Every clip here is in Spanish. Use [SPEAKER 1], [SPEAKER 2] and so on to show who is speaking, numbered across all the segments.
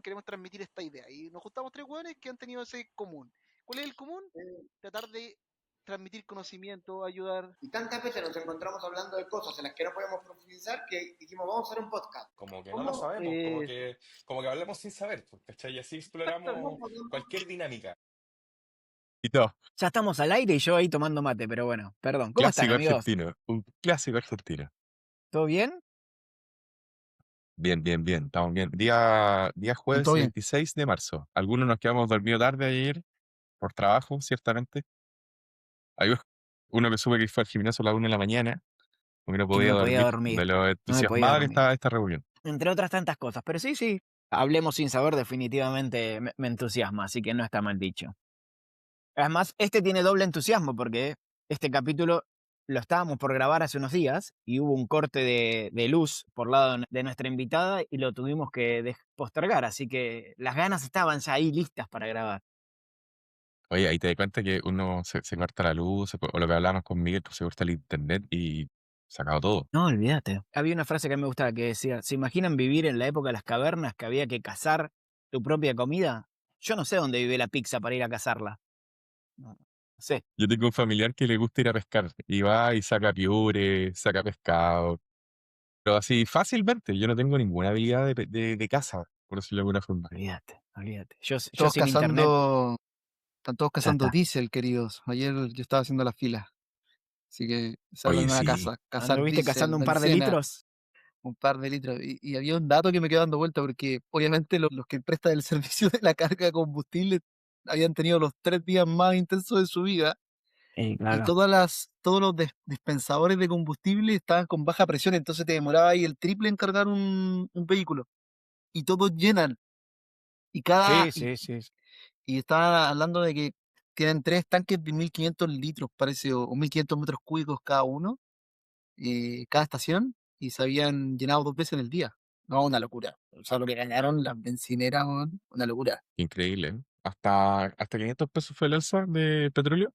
[SPEAKER 1] queremos transmitir esta idea. Y nos juntamos tres hueones que han tenido ese común. ¿Cuál es el común? Tratar de transmitir conocimiento, ayudar.
[SPEAKER 2] Y tantas veces nos encontramos hablando de cosas en las que no podemos profundizar que dijimos, vamos a hacer un podcast.
[SPEAKER 3] Como que no lo sabemos, como que hablamos sin saber, pues, ¿cachai? Y así exploramos cualquier dinámica.
[SPEAKER 4] Y todo.
[SPEAKER 5] Ya estamos al aire y yo ahí tomando mate, pero bueno, perdón. ¿Cómo están,
[SPEAKER 4] Clásico
[SPEAKER 5] amigos?
[SPEAKER 4] argentino. Un clásico argentino.
[SPEAKER 5] ¿Todo bien?
[SPEAKER 4] Bien. Estamos bien. Día jueves
[SPEAKER 6] ¿Todo bien?
[SPEAKER 4] 26 de marzo. Algunos nos quedamos dormidos tarde ayer por trabajo, ciertamente. Hay uno que supe que fue al gimnasio a las 1 de la mañana, porque no
[SPEAKER 5] Que no
[SPEAKER 4] podía
[SPEAKER 5] me podía
[SPEAKER 4] dormir,
[SPEAKER 5] dormir.
[SPEAKER 4] de lo
[SPEAKER 5] No me podía
[SPEAKER 4] entusiasmada que
[SPEAKER 5] dormir.
[SPEAKER 4] estaba esta reunión.
[SPEAKER 5] Entre otras tantas cosas. Pero sí. Hablemos sin saber, definitivamente me entusiasma, así que no está mal dicho. Además, este tiene doble entusiasmo porque este capítulo lo estábamos por grabar hace unos días y hubo un corte de luz por lado de nuestra invitada y lo tuvimos que postergar, así que las ganas estaban ya ahí listas para grabar.
[SPEAKER 4] Oye, ahí te das cuenta que uno se corta la luz, o lo que hablábamos con Miguel, pues se corta el internet y se acabó todo.
[SPEAKER 5] No, olvídate. Había una frase que me gustaba que decía, ¿se imaginan vivir en la época de las cavernas que había que cazar tu propia comida? Yo no sé dónde vive la pizza para ir a cazarla. No sé.
[SPEAKER 4] Yo tengo un familiar que le gusta ir a pescar y va y saca piure, saca pescado, pero así fácilmente. Yo no tengo ninguna habilidad de caza, por decirlo de alguna forma.
[SPEAKER 5] Olvídate. Yo
[SPEAKER 6] Todos
[SPEAKER 5] sin internet.
[SPEAKER 6] están todos
[SPEAKER 5] Ya
[SPEAKER 6] cazando
[SPEAKER 5] está.
[SPEAKER 6] diésel, queridos. Ayer yo estaba haciendo la fila. Así que esa es la
[SPEAKER 4] Oye,
[SPEAKER 6] nueva
[SPEAKER 4] sí.
[SPEAKER 6] casa. Cazar
[SPEAKER 5] ¿Anduviste
[SPEAKER 6] diésel,
[SPEAKER 5] cazando un par de
[SPEAKER 6] bencena,
[SPEAKER 5] litros?
[SPEAKER 6] un par de litros. Y había un dato que me quedó dando vuelta porque obviamente los que prestan el servicio de la carga de combustible habían tenido los 3 días más intensos de su vida. Y
[SPEAKER 5] Claro.
[SPEAKER 6] todos los dispensadores de combustible estaban con baja presión, entonces te demoraba ahí el triple en cargar un vehículo. Y todos llenan. Y
[SPEAKER 5] Sí.
[SPEAKER 6] y estaba hablando de que tienen 3 tanques de 1500 litros, parece, o 1500 metros cúbicos cada uno, cada estación, y se habían llenado 2 veces en el día. No, una locura. O sea, lo que ganaron las bencineras, weón, una locura.
[SPEAKER 4] Increíble, ¿eh? Hasta 500 pesos fue el alza de petróleo.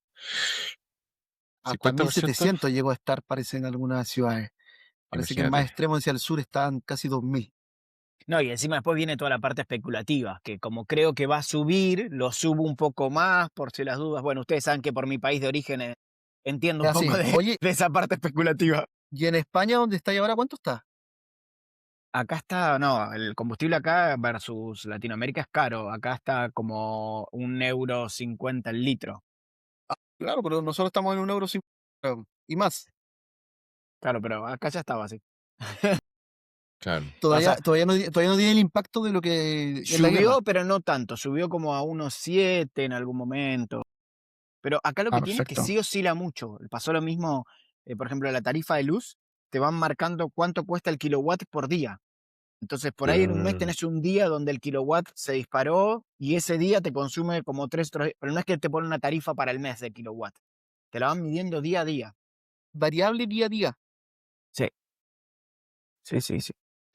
[SPEAKER 6] Hasta
[SPEAKER 4] 50%.
[SPEAKER 6] 1700 llegó a estar, parece, en algunas ciudades. Parece que el más
[SPEAKER 4] Imagínate.
[SPEAKER 6] extremo hacia el sur estaban casi 2000.
[SPEAKER 5] No, y encima después viene toda la parte especulativa, que como creo que va a subir, lo subo un poco más por si las dudas. Bueno, ustedes saben que por mi país de origen entiendo un
[SPEAKER 6] Así,
[SPEAKER 5] poco
[SPEAKER 6] oye,
[SPEAKER 5] de esa parte especulativa.
[SPEAKER 6] ¿y en España, donde está ahora, cuánto está?
[SPEAKER 5] Acá está, no, el combustible acá versus Latinoamérica es caro. Acá está como €1.50 el litro.
[SPEAKER 6] Claro, pero nosotros estamos en €1.50 y más.
[SPEAKER 5] Claro, pero acá ya estaba así.
[SPEAKER 4] Claro.
[SPEAKER 6] Todavía,
[SPEAKER 5] O sea,
[SPEAKER 6] todavía no tiene el impacto de lo que es la guerra.
[SPEAKER 5] subió, pero no tanto. Subió como a unos 7 en algún momento. Pero acá lo que tiene es que
[SPEAKER 6] Perfecto.
[SPEAKER 5] sí oscila mucho. Pasó lo mismo, por ejemplo, la tarifa de luz, te van marcando cuánto cuesta el kilowatt por día. Entonces, por ahí en un mes tenés un día donde el kilowatt se disparó y ese día te consume como 3 otros. Pero no es que te ponen una tarifa para el mes de kilowatt. Te la van midiendo día a día.
[SPEAKER 6] Variable día a día.
[SPEAKER 5] Sí.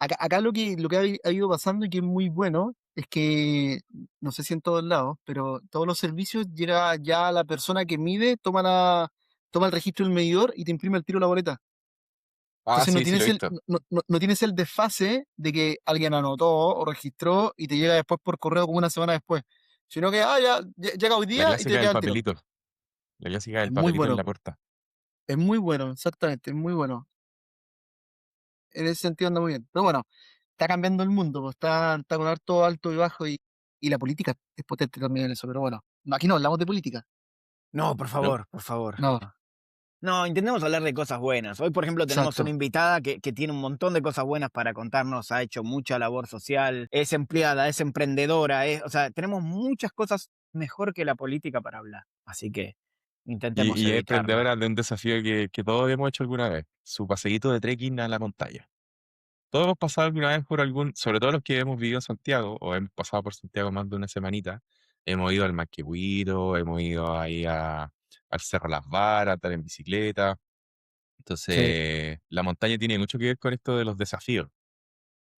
[SPEAKER 6] Acá lo que ha ido pasando y que es muy bueno es que, no sé si en todos lados, pero todos los servicios llega ya la persona que mide, toma el registro del medidor y te imprime el tiro la boleta.
[SPEAKER 4] Ah,
[SPEAKER 6] Entonces no
[SPEAKER 4] sí, sí lo
[SPEAKER 6] tienes
[SPEAKER 4] he
[SPEAKER 6] el,
[SPEAKER 4] visto.
[SPEAKER 6] no tienes el desfase de que alguien anotó o registró y te llega después por correo como una semana después. Sino que, ya llega hoy
[SPEAKER 4] La
[SPEAKER 6] día y te
[SPEAKER 4] clásica del
[SPEAKER 6] llega el tiro.
[SPEAKER 4] papelito. La clásica
[SPEAKER 6] Es
[SPEAKER 4] del
[SPEAKER 6] muy
[SPEAKER 4] papelito en
[SPEAKER 6] bueno.
[SPEAKER 4] la puerta.
[SPEAKER 6] Es muy bueno, exactamente, es muy bueno. En ese sentido anda muy bien. Pero bueno, está cambiando el mundo, pues, está con harto alto y bajo y la política es potente también en eso, pero bueno, aquí no hablamos de política.
[SPEAKER 5] No, por
[SPEAKER 4] ¿No?
[SPEAKER 5] favor, por favor.
[SPEAKER 6] No,
[SPEAKER 5] No, intentemos hablar de cosas buenas. Hoy, por ejemplo, tenemos
[SPEAKER 6] exacto.
[SPEAKER 5] una invitada que tiene un montón de cosas buenas para contarnos, ha hecho mucha labor social, es empleada, es emprendedora, o sea, tenemos muchas cosas mejor que la política para hablar. Así que intentemos
[SPEAKER 4] Y es
[SPEAKER 5] evitarla.
[SPEAKER 4] emprendedora de un desafío que todos hemos hecho alguna vez. Su paseíto de trekking a la montaña. Todos hemos pasado alguna vez por sobre todo los que hemos vivido en Santiago, o hemos pasado por Santiago más de una semanita, hemos ido al Manquehuito, hemos ido ahí al Cerro Las Varas, a andar en bicicleta. Entonces, la montaña tiene mucho que ver con esto de los desafíos,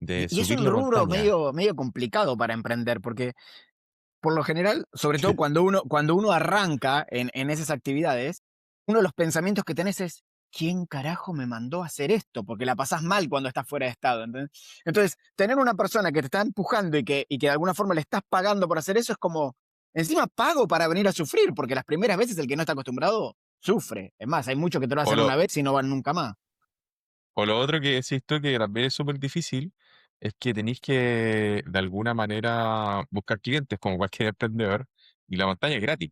[SPEAKER 4] de
[SPEAKER 5] Y es
[SPEAKER 4] subir
[SPEAKER 5] un
[SPEAKER 4] la
[SPEAKER 5] rubro
[SPEAKER 4] montaña.
[SPEAKER 5] medio complicado para emprender, porque por lo general, sobre todo cuando uno arranca en esas actividades, uno de los pensamientos que tenés es, ¿quién carajo me mandó a hacer esto? Porque la pasás mal cuando estás fuera de estado, ¿entendés? Entonces, tener una persona que te está empujando y que de alguna forma le estás pagando por hacer eso es como, encima pago para venir a sufrir, porque las primeras veces el que no está acostumbrado sufre. Es más, hay muchos que te lo
[SPEAKER 4] O
[SPEAKER 5] hacen
[SPEAKER 4] lo,
[SPEAKER 5] una vez y no van nunca más.
[SPEAKER 4] o lo otro que decís tú, que también es súper difícil, es que tenéis que de alguna manera buscar clientes como cualquier emprendedor, y la montaña es gratis.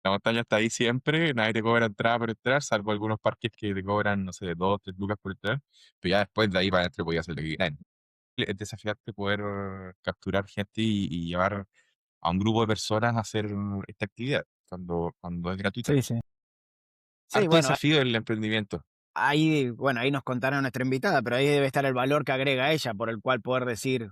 [SPEAKER 4] La montaña está ahí siempre, nadie te cobra entrada por entrar, salvo algunos parques que te cobran, no sé, 2 o 3 lucas por entrar, pero ya después de ahí para adentro podías hacer lo que quieras. Es desafiante poder capturar gente y llevar a un grupo de personas a hacer esta actividad cuando es gratuita.
[SPEAKER 5] Sí, sí. Sí,
[SPEAKER 4] Harto
[SPEAKER 5] bueno,
[SPEAKER 4] desafío en el emprendimiento.
[SPEAKER 5] ahí nos contará nuestra invitada, pero ahí debe estar el valor que agrega ella, por el cual poder decir,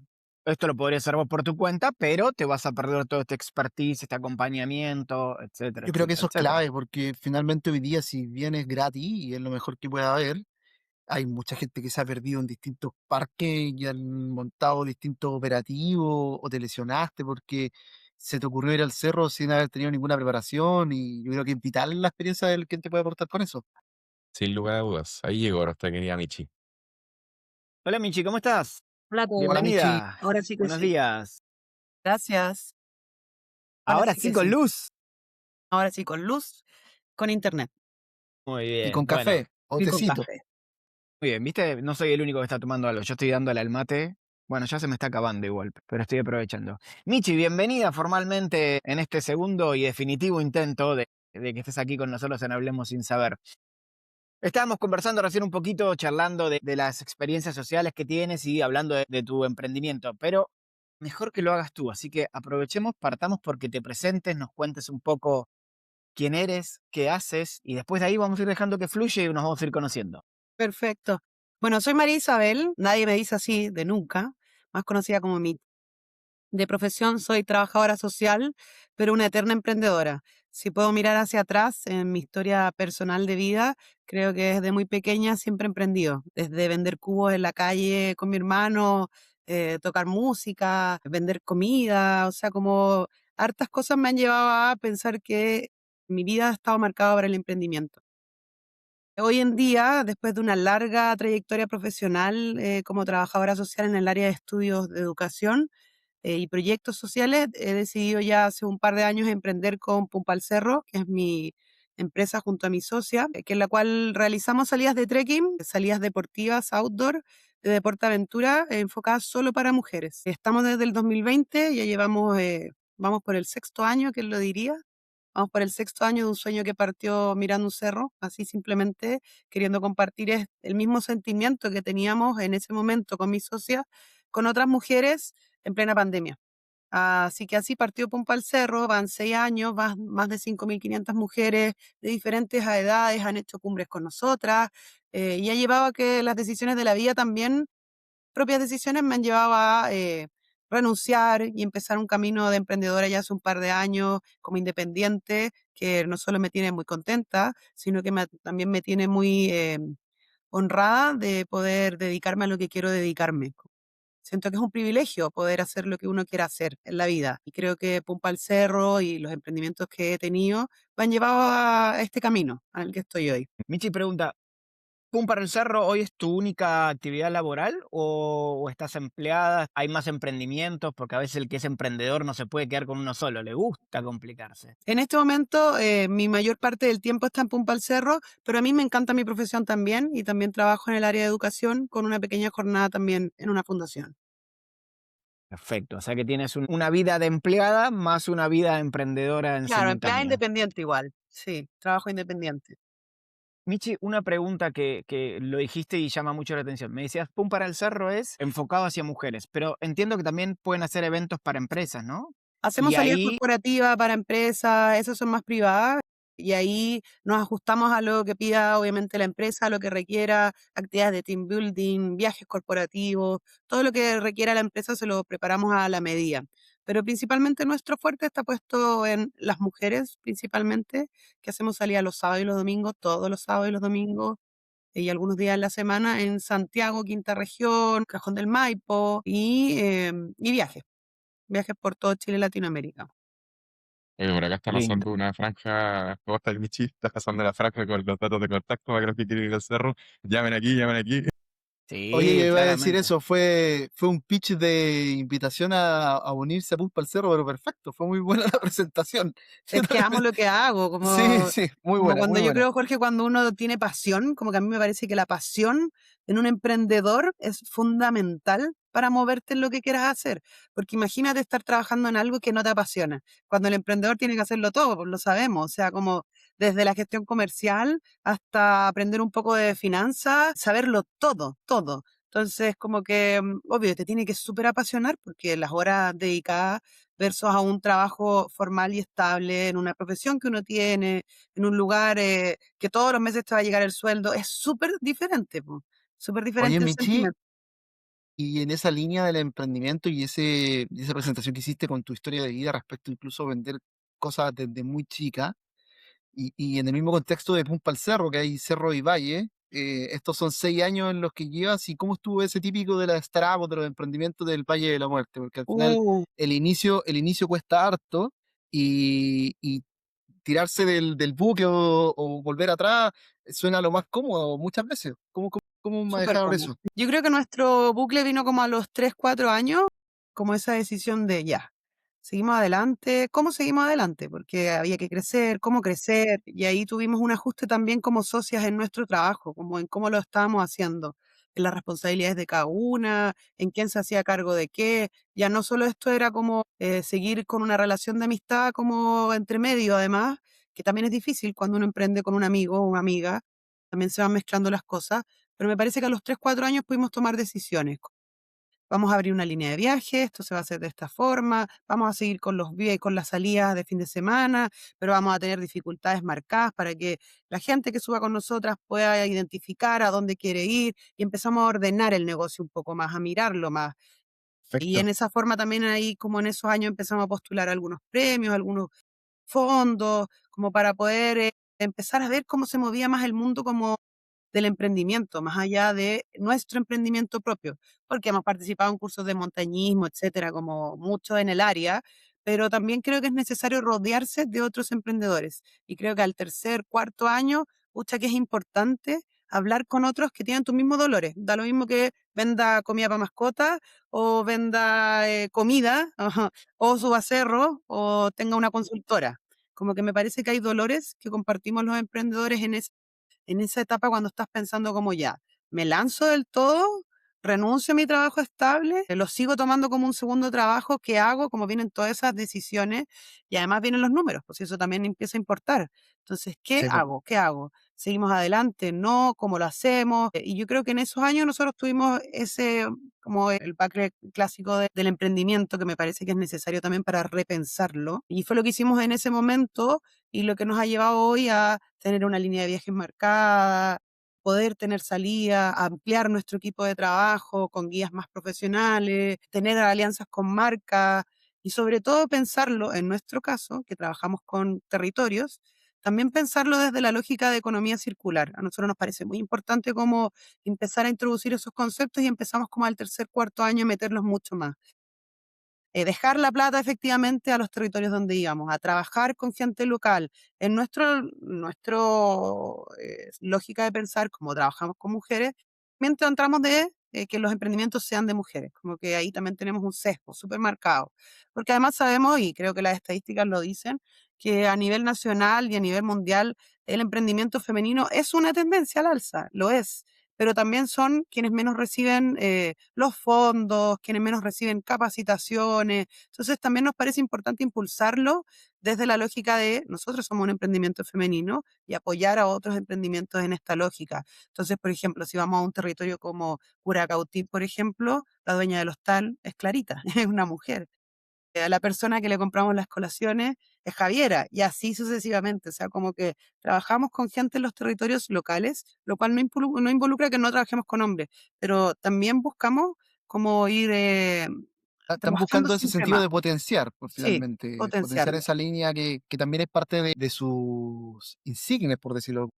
[SPEAKER 5] esto lo podrías hacer vos por tu cuenta, pero te vas a perder todo este expertise, este acompañamiento, etcétera,
[SPEAKER 6] Yo creo que
[SPEAKER 5] etcétera,
[SPEAKER 6] eso es
[SPEAKER 5] etcétera.
[SPEAKER 6] clave porque finalmente hoy día si bien es gratis y es lo mejor que pueda haber, hay mucha gente que se ha perdido en distintos parques y han montado distintos operativos o te lesionaste porque se te ocurrió ir al cerro sin haber tenido ninguna preparación y yo creo que es vital la experiencia del que te puede aportar con eso.
[SPEAKER 4] Sin lugar a dudas. Ahí llegó nuestra querida Michi.
[SPEAKER 5] Hola Michi, ¿cómo estás?
[SPEAKER 7] Hola,
[SPEAKER 6] Hola
[SPEAKER 7] pues,
[SPEAKER 6] Michi,
[SPEAKER 5] Bienvenida.
[SPEAKER 7] ahora sí que
[SPEAKER 5] Buenos
[SPEAKER 7] sí.
[SPEAKER 5] días.
[SPEAKER 7] Gracias. Ahora
[SPEAKER 5] Ahora
[SPEAKER 7] sí
[SPEAKER 5] sí
[SPEAKER 7] que
[SPEAKER 5] con
[SPEAKER 7] sí.
[SPEAKER 5] luz.
[SPEAKER 7] Ahora sí, con luz, con internet
[SPEAKER 5] Muy
[SPEAKER 6] y con
[SPEAKER 5] bien, bueno,
[SPEAKER 6] café o
[SPEAKER 7] y con
[SPEAKER 6] tecito.
[SPEAKER 7] café.
[SPEAKER 5] muy bien, viste, no soy el único que está tomando algo, yo estoy dándole al mate. Bueno, ya se me está acabando igual, pero estoy aprovechando. Michi, bienvenida formalmente en este segundo y definitivo intento de que estés aquí con nosotros en Hablemos Sin Saber. Estábamos conversando recién un poquito, charlando de las experiencias sociales que tienes y hablando de tu emprendimiento, pero mejor que lo hagas tú, así que aprovechemos, partamos porque te presentes, nos cuentes un poco quién eres, qué haces, y después de ahí vamos a ir dejando que fluya y nos vamos a ir conociendo.
[SPEAKER 7] Perfecto. Bueno, soy María Isabel, nadie me dice así de nunca, más conocida como mi. De profesión soy trabajadora social, pero una eterna emprendedora. Si puedo mirar hacia atrás en mi historia personal de vida, creo que desde muy pequeña siempre he emprendido, desde vender cubos en la calle con mi hermano, tocar música, vender comida, o sea, como hartas cosas me han llevado a pensar que mi vida ha estado marcada por el emprendimiento. Hoy en día, después de una larga trayectoria profesional como trabajadora social en el área de estudios de educación, y proyectos sociales, he decidido ya hace un par de años emprender con Pumpa al Cerro, que es mi empresa junto a mi socia, que en la cual realizamos salidas de trekking, salidas deportivas, outdoor, de deporte aventura, enfocadas solo para mujeres. Estamos desde el 2020, ya llevamos, vamos por el sexto año, ¿quién lo diría? Vamos por el sexto año de un sueño que partió mirando un cerro, así simplemente queriendo compartir el mismo sentimiento que teníamos en ese momento con mi socia, con otras mujeres en plena pandemia. Así que así partió Pumpa al Cerro, van 6 años, más de 5.500 mujeres de diferentes edades han hecho cumbres con nosotras y ha llevado a que las decisiones de la vida también, propias decisiones, me han llevado a renunciar y empezar un camino de emprendedora ya hace un par de años como independiente, que no solo me tiene muy contenta, sino que también me tiene muy honrada de poder dedicarme a lo que quiero dedicarme. Siento que es un privilegio poder hacer lo que uno quiera hacer en la vida. Y creo que Pumpa al Cerro y los emprendimientos que he tenido me han llevado a este camino al que estoy hoy.
[SPEAKER 5] Michi pregunta, ¿Pum para el Cerro hoy es tu única actividad laboral o estás empleada? ¿Hay más emprendimientos? Porque a veces el que es emprendedor no se puede quedar con uno solo, le gusta complicarse.
[SPEAKER 7] En este momento, mi mayor parte del tiempo está en Pumpa al Cerro, pero a mí me encanta mi profesión también y también trabajo en el área de educación con una pequeña jornada también en una fundación.
[SPEAKER 5] Perfecto, o sea que tienes una vida de empleada más una vida emprendedora en
[SPEAKER 7] Claro, empleada
[SPEAKER 5] simultánea.
[SPEAKER 7] independiente igual. Sí, trabajo independiente.
[SPEAKER 5] Michi, una pregunta que lo dijiste y llama mucho la atención. Me decías, Pum para el Cerro es enfocado hacia mujeres, pero entiendo que también pueden hacer eventos para empresas, ¿no?
[SPEAKER 7] Hacemos
[SPEAKER 5] Y
[SPEAKER 7] salidas
[SPEAKER 5] ahí,
[SPEAKER 7] corporativas para empresas, esas son más privadas, y ahí nos ajustamos a lo que pida obviamente la empresa, a lo que requiera, actividades de team building, viajes corporativos, todo lo que requiera la empresa se lo preparamos a la medida. Pero principalmente nuestro fuerte está puesto en las mujeres, principalmente, que hacemos salidas los sábados y los domingos, todos los sábados y los domingos, y algunos días en la semana en Santiago, Quinta Región, Cajón del Maipo, y viajes por todo Chile y Latinoamérica.
[SPEAKER 4] Por acá está
[SPEAKER 5] Lindo.
[SPEAKER 4] pasando una franja, ¿cómo está el Michi? Está pasando la franja con los datos de contacto para que los que quieren ir al cerro, llamen aquí, llamen aquí.
[SPEAKER 6] Oye, yo
[SPEAKER 5] Sí,
[SPEAKER 6] iba a decir
[SPEAKER 5] claramente.
[SPEAKER 6] eso, fue un pitch de invitación a unirse a Pulpa al Cerro, pero perfecto, fue muy buena la presentación. Yo
[SPEAKER 7] Es que amo
[SPEAKER 6] también
[SPEAKER 7] lo que hago,
[SPEAKER 6] sí, sí, muy
[SPEAKER 7] como
[SPEAKER 6] buena, muy
[SPEAKER 7] cuando yo
[SPEAKER 6] buena.
[SPEAKER 7] creo, Jorge, cuando uno tiene pasión, como que a mí me parece que la pasión en un emprendedor es fundamental para moverte en lo que quieras hacer. Porque imagínate estar trabajando en algo que no te apasiona. Cuando el emprendedor tiene que hacerlo todo, pues lo sabemos. O sea, como desde la gestión comercial hasta aprender un poco de finanzas, saberlo todo, todo. Entonces, como que, obvio, te tiene que súper apasionar porque las horas dedicadas versus a un trabajo formal y estable en una profesión que uno tiene, en un lugar que todos los meses te va a llegar el sueldo, es súper diferente, po, súper
[SPEAKER 6] Oye,
[SPEAKER 7] diferente el
[SPEAKER 6] Michi,
[SPEAKER 7] sentimiento.
[SPEAKER 6] y en esa línea del emprendimiento y esa presentación que hiciste con tu historia de vida respecto incluso a vender cosas desde muy chica, y en el mismo contexto de Pumpa al Cerro, que hay cerro y valle, estos son 6 años en los que llevas, y cómo estuvo ese típico de las startups, de los emprendimientos del Valle de la Muerte, porque al final
[SPEAKER 7] Uh,
[SPEAKER 6] el inicio cuesta harto, y tirarse del buque o volver atrás suena lo más cómodo muchas veces. ¿Cómo
[SPEAKER 7] Súper
[SPEAKER 6] manejaron
[SPEAKER 7] cómodo.
[SPEAKER 6] eso?
[SPEAKER 7] Yo creo que nuestro bucle vino como a los 3 4 años, como esa decisión de ya, seguimos adelante. ¿Cómo seguimos adelante? Porque había que crecer, cómo crecer, y ahí tuvimos un ajuste también como socias en nuestro trabajo, como en cómo lo estábamos haciendo, en las responsabilidades de cada una, en quién se hacía cargo de qué. Ya no solo esto era como seguir con una relación de amistad como entre medio, además, que también es difícil cuando uno emprende con un amigo o una amiga, también se van mezclando las cosas, pero me parece que a los 3 4 años pudimos tomar decisiones. Vamos a abrir una línea de viaje, esto se va a hacer de esta forma, vamos a seguir con con las salidas de fin de semana, pero vamos a tener dificultades marcadas para que la gente que suba con nosotras pueda identificar a dónde quiere ir y empezamos a ordenar el negocio un poco más, a mirarlo más. Y en
[SPEAKER 6] Perfecto.
[SPEAKER 7] esa forma también ahí, como en esos años empezamos a postular algunos premios, algunos fondos, como para poder empezar a ver cómo se movía más el mundo como del emprendimiento, más allá de nuestro emprendimiento propio, porque hemos participado en cursos de montañismo, etcétera, como mucho en el área, pero también creo que es necesario rodearse de otros emprendedores. Y creo que al tercer, cuarto año, pucha que es importante hablar con otros que tienen tus mismos dolores. Da lo mismo que venda comida para mascota o venda comida ajá, o suba cerro o tenga una consultora. Como que me parece que hay dolores que compartimos los emprendedores en esa etapa cuando estás pensando como ya, me lanzo del todo, renuncio a mi trabajo estable, lo sigo tomando como un segundo trabajo, ¿qué hago? Como vienen todas esas decisiones y además vienen los números, pues eso también empieza a importar. Entonces, ¿qué
[SPEAKER 6] Sí, po.
[SPEAKER 7] hago? ¿Qué hago? ¿Seguimos adelante? ¿No? ¿Cómo lo hacemos? Y yo creo que en esos años nosotros tuvimos ese, como el background clásico del emprendimiento que me parece que es necesario también para repensarlo. Y fue lo que hicimos en ese momento y lo que nos ha llevado hoy a tener una línea de viajes marcada, poder tener salida, ampliar nuestro equipo de trabajo con guías más profesionales, tener alianzas con marcas y sobre todo pensarlo, en nuestro caso, que trabajamos con territorios, también pensarlo desde la lógica de economía circular. A nosotros nos parece muy importante como empezar a introducir esos conceptos y empezamos como al tercer, cuarto año a meterlos mucho más. Dejar la plata efectivamente a los territorios donde íbamos, a trabajar con gente local. En nuestro lógica de pensar, como trabajamos con mujeres, mientras entramos de que los emprendimientos sean de mujeres, como que ahí también tenemos un sesgo súper marcado, porque además sabemos, y creo que las estadísticas lo dicen, que a nivel nacional y a nivel mundial el emprendimiento femenino es una tendencia al alza, lo es, pero también son quienes menos reciben los fondos, quienes menos reciben capacitaciones. Entonces también nos parece importante impulsarlo desde la lógica de nosotros somos un emprendimiento femenino y apoyar a otros emprendimientos en esta lógica. Entonces, por ejemplo, si vamos a un territorio como Curacautí, por ejemplo, la dueña del hostal es Clarita, es una mujer. A la persona que le compramos las colaciones es Javiera, y así sucesivamente. O sea, como que trabajamos con gente en los territorios locales, lo cual no involucra que no trabajemos con hombres, pero también buscamos como ir
[SPEAKER 6] Están
[SPEAKER 7] trabajando
[SPEAKER 6] buscando ese
[SPEAKER 7] siempre
[SPEAKER 6] sentido
[SPEAKER 7] más.
[SPEAKER 6] de potenciar, pues,
[SPEAKER 7] Sí,
[SPEAKER 6] finalmente, potenciar
[SPEAKER 7] potenciarlo.
[SPEAKER 6] esa línea que también es parte de sus insignias, por decirlo,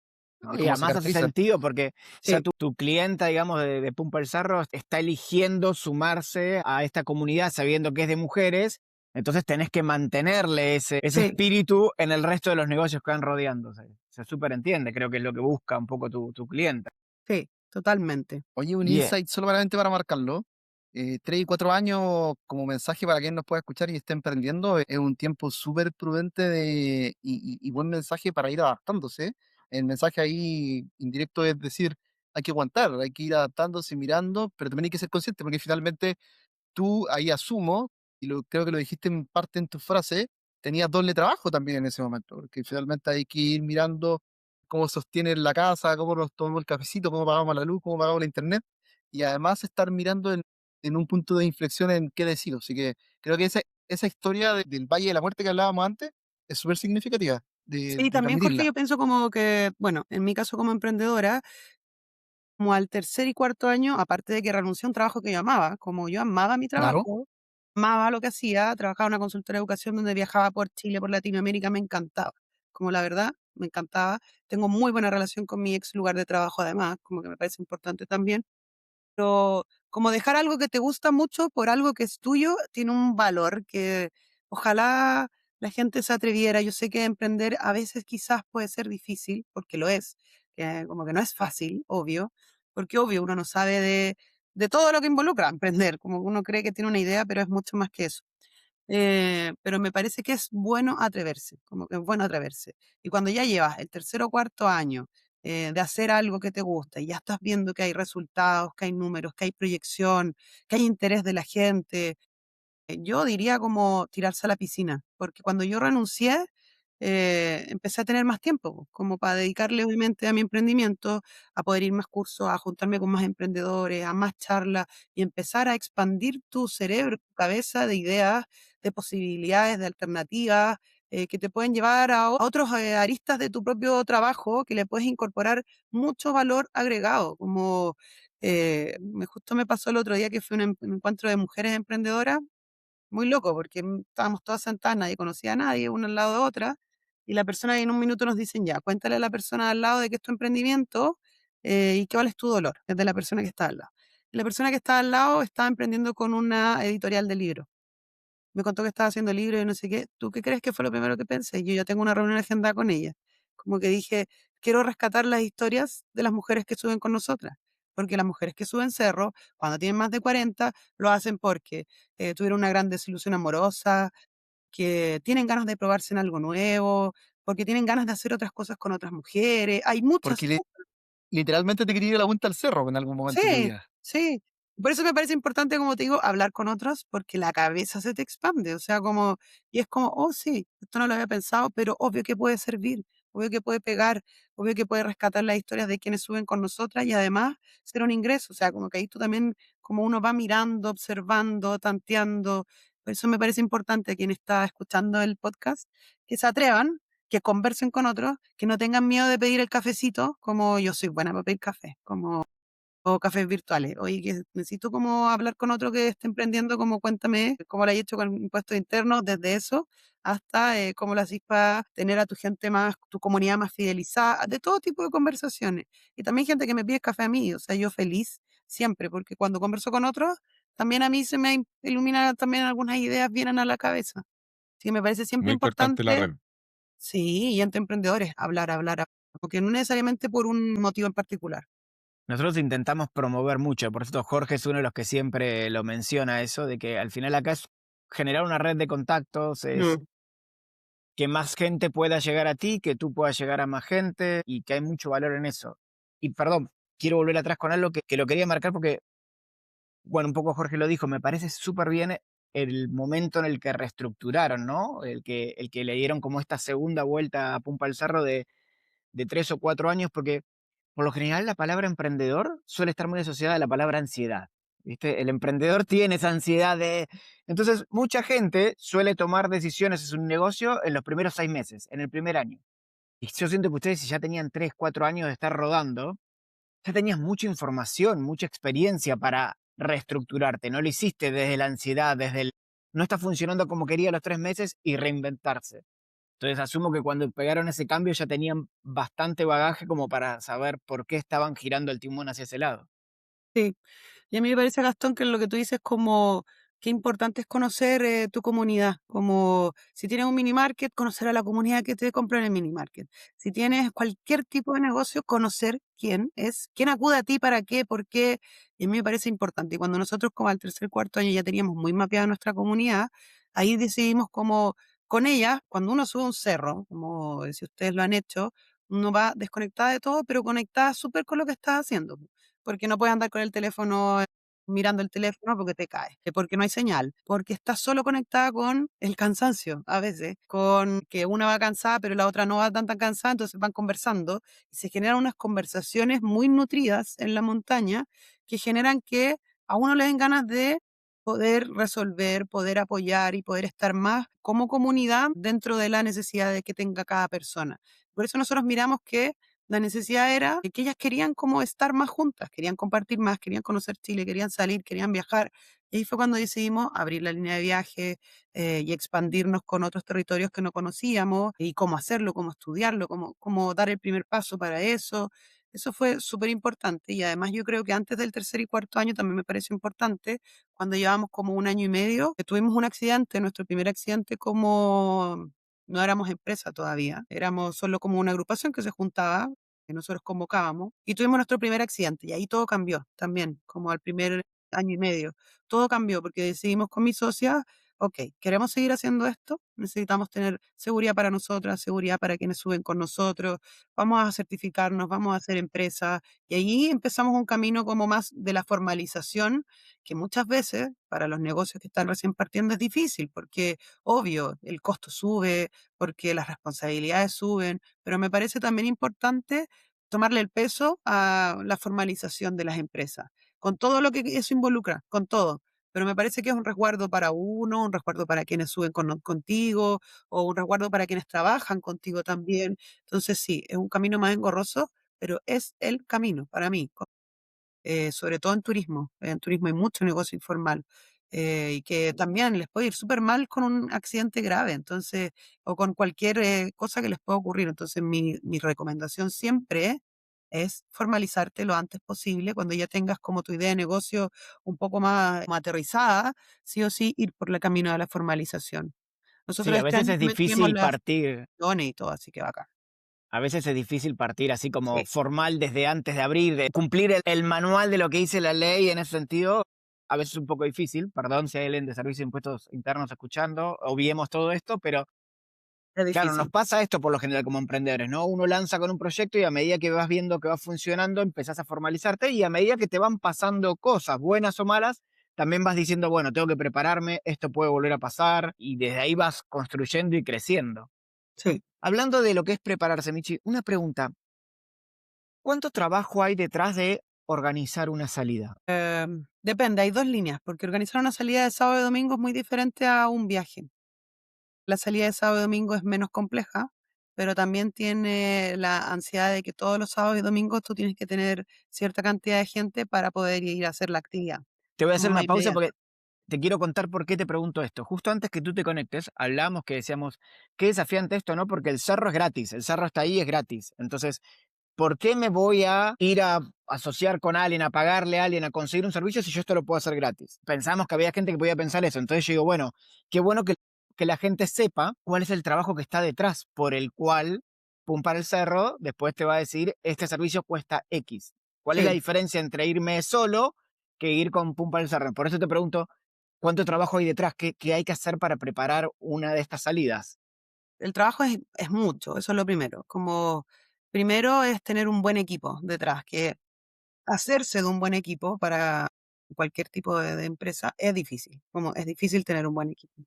[SPEAKER 5] ¿No?
[SPEAKER 6] de
[SPEAKER 5] Y
[SPEAKER 6] cómo se
[SPEAKER 5] además hace
[SPEAKER 6] caracterizan.
[SPEAKER 5] sentido porque, o sea,
[SPEAKER 7] Sí,
[SPEAKER 5] tu clienta, digamos, de Pumpa el Cerro está eligiendo sumarse a esta comunidad sabiendo que es de mujeres. Entonces tenés que mantenerle ese
[SPEAKER 7] Sí.
[SPEAKER 5] espíritu en el resto de los negocios que van rodeándose. Se súper entiende, creo que es lo que busca un poco tu cliente.
[SPEAKER 7] Sí, totalmente.
[SPEAKER 6] Oye, un
[SPEAKER 5] Bien.
[SPEAKER 6] insight solamente para marcarlo. 3 y 4 años como mensaje para quien nos pueda escuchar y esté emprendiendo es un tiempo súper prudente y buen mensaje para ir adaptándose. El mensaje ahí indirecto es decir, hay que aguantar, hay que ir adaptándose, mirando, pero también hay que ser consciente porque finalmente tú ahí asumo, y creo que lo dijiste en parte en tu frase, tenías doble trabajo también en ese momento, porque finalmente hay que ir mirando cómo sostiene la casa, cómo nos tomamos el cafecito, cómo pagamos la luz, cómo pagamos la internet, y además estar mirando en un punto de inflexión en qué decido. Así que creo que esa historia del Valle de la Muerte que hablábamos antes es súper significativa
[SPEAKER 7] Sí,
[SPEAKER 6] de
[SPEAKER 7] también, Jorge,
[SPEAKER 6] transmitirla.
[SPEAKER 7] yo pienso como que, bueno, en mi caso como emprendedora, como al tercer y cuarto año, aparte de que renuncié a un trabajo que yo amaba, como yo amaba mi
[SPEAKER 6] Claro,
[SPEAKER 7] trabajo, amaba lo que hacía, trabajaba en una consultora de educación donde viajaba por Chile, por Latinoamérica, me encantaba. Como la verdad, me encantaba. Tengo muy buena relación con mi ex lugar de trabajo, además, como que me parece importante también. Pero como dejar algo que te gusta mucho por algo que es tuyo, tiene un valor que ojalá la gente se atreviera. Yo sé que emprender a veces quizás puede ser difícil, porque lo es, que como que no es fácil, obvio, porque obvio uno no sabe de todo lo que involucra emprender, como que uno cree que tiene una idea, pero es mucho más que eso. Pero me parece que es bueno atreverse, como que es bueno atreverse. Y cuando ya llevas el tercer o cuarto año de hacer algo que te gusta y ya estás viendo que hay resultados, que hay números, que hay proyección, que hay interés de la gente, yo diría como tirarse a la piscina, porque cuando yo renuncié, empecé a tener más tiempo, como para dedicarle obviamente a mi emprendimiento, a poder ir más cursos, a juntarme con más emprendedores, a más charlas y empezar a expandir tu cerebro, tu cabeza de ideas, de posibilidades, de alternativas, que te pueden llevar a otros aristas de tu propio trabajo, que le puedes incorporar mucho valor agregado, como justo me pasó el otro día que fue un encuentro de mujeres emprendedoras muy loco, porque estábamos todas sentadas, nadie conocía a nadie, una al lado de otra, y la persona en un minuto nos dicen ya, cuéntale a la persona al lado de que es tu emprendimiento y que vale es tu dolor, es de la persona que está al lado. Y la persona que está al lado estaba emprendiendo con una editorial de libros. Me contó que estaba haciendo libros y no sé qué. ¿Tú qué crees que fue lo primero que pensé? Yo ya tengo una reunión agendada con ella. Como que dije, quiero rescatar las historias de las mujeres que suben con nosotras. Porque las mujeres que suben cerro, cuando tienen más de 40, lo hacen porque tuvieron una gran desilusión amorosa, que tienen ganas de probarse en algo nuevo, porque tienen ganas de hacer otras cosas con otras mujeres. Hay muchas.
[SPEAKER 6] porque literalmente te quería ir a la punta al cerro en algún momento de tu
[SPEAKER 7] Sí,
[SPEAKER 6] vida.
[SPEAKER 7] sí. Por eso me parece importante, como te digo, hablar con otros, porque la cabeza se te expande. O sea, como, y es como, oh, sí, esto no lo había pensado, pero obvio que puede servir, obvio que puede pegar, obvio que puede rescatar las historias de quienes suben con nosotras y además ser un ingreso. O sea, como que ahí tú también, como uno va mirando, observando, tanteando. Por eso me parece importante a quien está escuchando el podcast, que se atrevan, que conversen con otros, que no tengan miedo de pedir el cafecito, como yo soy buena para pedir café, como o cafés virtuales. Oye, que necesito como hablar con otro que esté emprendiendo, como cuéntame cómo lo has hecho con impuestos internos, desde eso hasta cómo lo haces para tener a tu gente más, tu comunidad más fidelizada, de todo tipo de conversaciones. Y también gente que me pide café a mí, o sea, yo feliz siempre, porque cuando converso con otros, también a mí se me ilumina también algunas ideas vienen a la cabeza. Sí, me parece siempre
[SPEAKER 4] Muy importante la
[SPEAKER 7] importante,
[SPEAKER 4] red.
[SPEAKER 7] sí, y entre emprendedores, hablar, porque no necesariamente por un motivo en particular.
[SPEAKER 5] Nosotros intentamos promover mucho, por eso Jorge es uno de los que siempre lo menciona eso, de que al final acá es generar una red de contactos, es que más gente pueda llegar a ti, que tú puedas llegar a más gente y que hay mucho valor en eso. Y perdón, quiero volver atrás con algo que lo quería marcar porque, bueno, un poco Jorge lo dijo, me parece súper bien el momento en el que reestructuraron, ¿no? El que le dieron como esta segunda vuelta a Pumpa al Cerro de 3 o 4 años, porque por lo general la palabra emprendedor suele estar muy asociada a la palabra ansiedad. ¿Viste? El emprendedor tiene esa ansiedad de... Entonces, mucha gente suele tomar decisiones en su negocio en los primeros 6 meses, en el primer año. Y yo siento que ustedes, si ya tenían 3, 4 años de estar rodando, ya tenías mucha información, mucha experiencia para reestructurarte. No lo hiciste desde la ansiedad, desde el... No está funcionando como quería a los 3 meses y reinventarse. Entonces asumo que cuando pegaron ese cambio ya tenían bastante bagaje como para saber por qué estaban girando el timón hacia ese lado.
[SPEAKER 7] Sí. Y a mí me parece, Gastón, que lo que tú dices como qué importante es conocer tu comunidad, como si tienes un mini market, conocer a la comunidad que te compra en el mini market. Si tienes cualquier tipo de negocio, conocer quién es, quién acude a ti, para qué, por qué. Y a mí me parece importante. Y cuando nosotros como al tercer, cuarto año ya teníamos muy mapeada nuestra comunidad, ahí decidimos como con ella, cuando uno sube un cerro, como si ustedes lo han hecho, uno va desconectada de todo, pero conectada súper con lo que estás haciendo, porque no puedes andar con el teléfono mirando el teléfono porque te caes, que porque no hay señal, porque estás solo conectada con el cansancio a veces, con que una va cansada pero la otra no va tan cansada, entonces van conversando y se generan unas conversaciones muy nutridas en la montaña que generan que a uno le den ganas de poder resolver, poder apoyar y poder estar más como comunidad dentro de la necesidad de que tenga cada persona. Por eso nosotros miramos que la necesidad era que ellas querían como estar más juntas, querían compartir más, querían conocer Chile, querían salir, querían viajar. Y ahí fue cuando decidimos abrir la línea de viaje y expandirnos con otros territorios que no conocíamos y cómo hacerlo, cómo estudiarlo, cómo dar el primer paso para eso. Eso fue súper importante y además yo creo que antes del tercer y cuarto año también me pareció importante, cuando llevábamos como un año y medio, que tuvimos un accidente, nuestro primer accidente como no éramos empresa todavía, éramos solo como una agrupación que se juntaba, que nosotros convocábamos, y tuvimos nuestro primer accidente, y ahí todo cambió también, como al primer año y medio. Todo cambió porque decidimos con mi socia, ok, queremos seguir haciendo esto, necesitamos tener seguridad para nosotras, seguridad para quienes suben con nosotros, vamos a certificarnos, vamos a hacer empresa, y ahí empezamos un camino como más de la formalización, que muchas veces para los negocios que están recién partiendo es difícil, porque obvio, el costo sube, porque las responsabilidades suben, pero me parece también importante tomarle el peso a la formalización de las empresas, con todo lo que eso involucra, con todo. Pero me parece que es un resguardo para uno, un resguardo para quienes suben contigo, o un resguardo para quienes trabajan contigo también. Entonces sí, es un camino más engorroso, pero es el camino para mí, sobre todo en turismo. En turismo hay mucho negocio informal y que también les puede ir súper mal con un accidente grave, entonces, o con cualquier cosa que les pueda ocurrir. Entonces, mi recomendación siempre es formalizarte lo antes posible, cuando ya tengas como tu idea de negocio un poco más como aterrizada, sí o sí ir por el camino de la formalización.
[SPEAKER 5] Sí,
[SPEAKER 7] Nosotros
[SPEAKER 5] a
[SPEAKER 7] este
[SPEAKER 5] veces
[SPEAKER 7] año
[SPEAKER 5] es
[SPEAKER 7] metimos
[SPEAKER 5] difícil
[SPEAKER 7] las
[SPEAKER 5] partir.
[SPEAKER 7] funciones y todo, así que bacán.
[SPEAKER 5] A veces es difícil partir así como
[SPEAKER 7] Sí.
[SPEAKER 5] formal desde antes de abrir, de cumplir el manual de lo que dice la ley en ese sentido. A veces es un poco difícil, perdón si hay alguien de Servicios de Impuestos Internos escuchando, obviemos todo esto, pero
[SPEAKER 7] Es
[SPEAKER 5] claro, nos
[SPEAKER 7] difícil.
[SPEAKER 5] pasa esto por lo general como emprendedores, ¿no? Uno lanza con un proyecto y a medida que vas viendo que va funcionando, empezás a formalizarte y a medida que te van pasando cosas, buenas o malas, también vas diciendo, bueno, tengo que prepararme, esto puede volver a pasar y desde ahí vas construyendo y creciendo.
[SPEAKER 7] Sí.
[SPEAKER 5] Hablando de lo que es prepararse, Michi, una pregunta. ¿Cuánto trabajo hay detrás de organizar una salida?
[SPEAKER 7] Depende, hay dos líneas, porque organizar una salida de sábado y domingo es muy diferente a un viaje. La salida de sábado y domingo es menos compleja, pero también tiene la ansiedad de que todos los sábados y domingos tú tienes que tener cierta cantidad de gente para poder ir a hacer la actividad.
[SPEAKER 5] Te voy a hacer
[SPEAKER 7] Como más
[SPEAKER 5] una pausa
[SPEAKER 7] inmediata.
[SPEAKER 5] porque te quiero contar por qué te pregunto esto. Justo antes que tú te conectes, hablamos que decíamos, qué desafiante esto, ¿no? Porque el cerro es gratis, el cerro está ahí, es gratis. Entonces, ¿por qué me voy a ir a asociar con alguien, a pagarle a alguien, a conseguir un servicio si yo esto lo puedo hacer gratis? Pensamos que había gente que podía pensar eso. Entonces yo digo, bueno, qué bueno que la gente sepa cuál es el trabajo que está detrás, por el cual Pum para el Cerro después te va a decir, este servicio cuesta X. ¿Cuál es la
[SPEAKER 7] Sí,
[SPEAKER 5] diferencia entre irme solo que ir con Pum para el Cerro? Por eso te pregunto, ¿cuánto trabajo hay detrás? ¿Qué hay que hacer para preparar una de estas salidas?
[SPEAKER 7] el trabajo es mucho, eso es lo primero. Como primero es tener un buen equipo detrás, que hacerse de un buen equipo para cualquier tipo de empresa es difícil, como es difícil tener un buen equipo.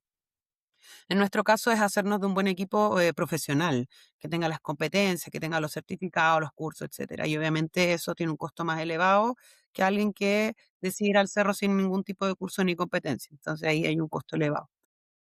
[SPEAKER 7] En nuestro caso es hacernos de un buen equipo profesional, que tenga las competencias, que tenga los certificados, los cursos, etcétera. Y obviamente eso tiene un costo más elevado que alguien que decide ir al cerro sin ningún tipo de curso ni competencia. Entonces ahí hay un costo elevado.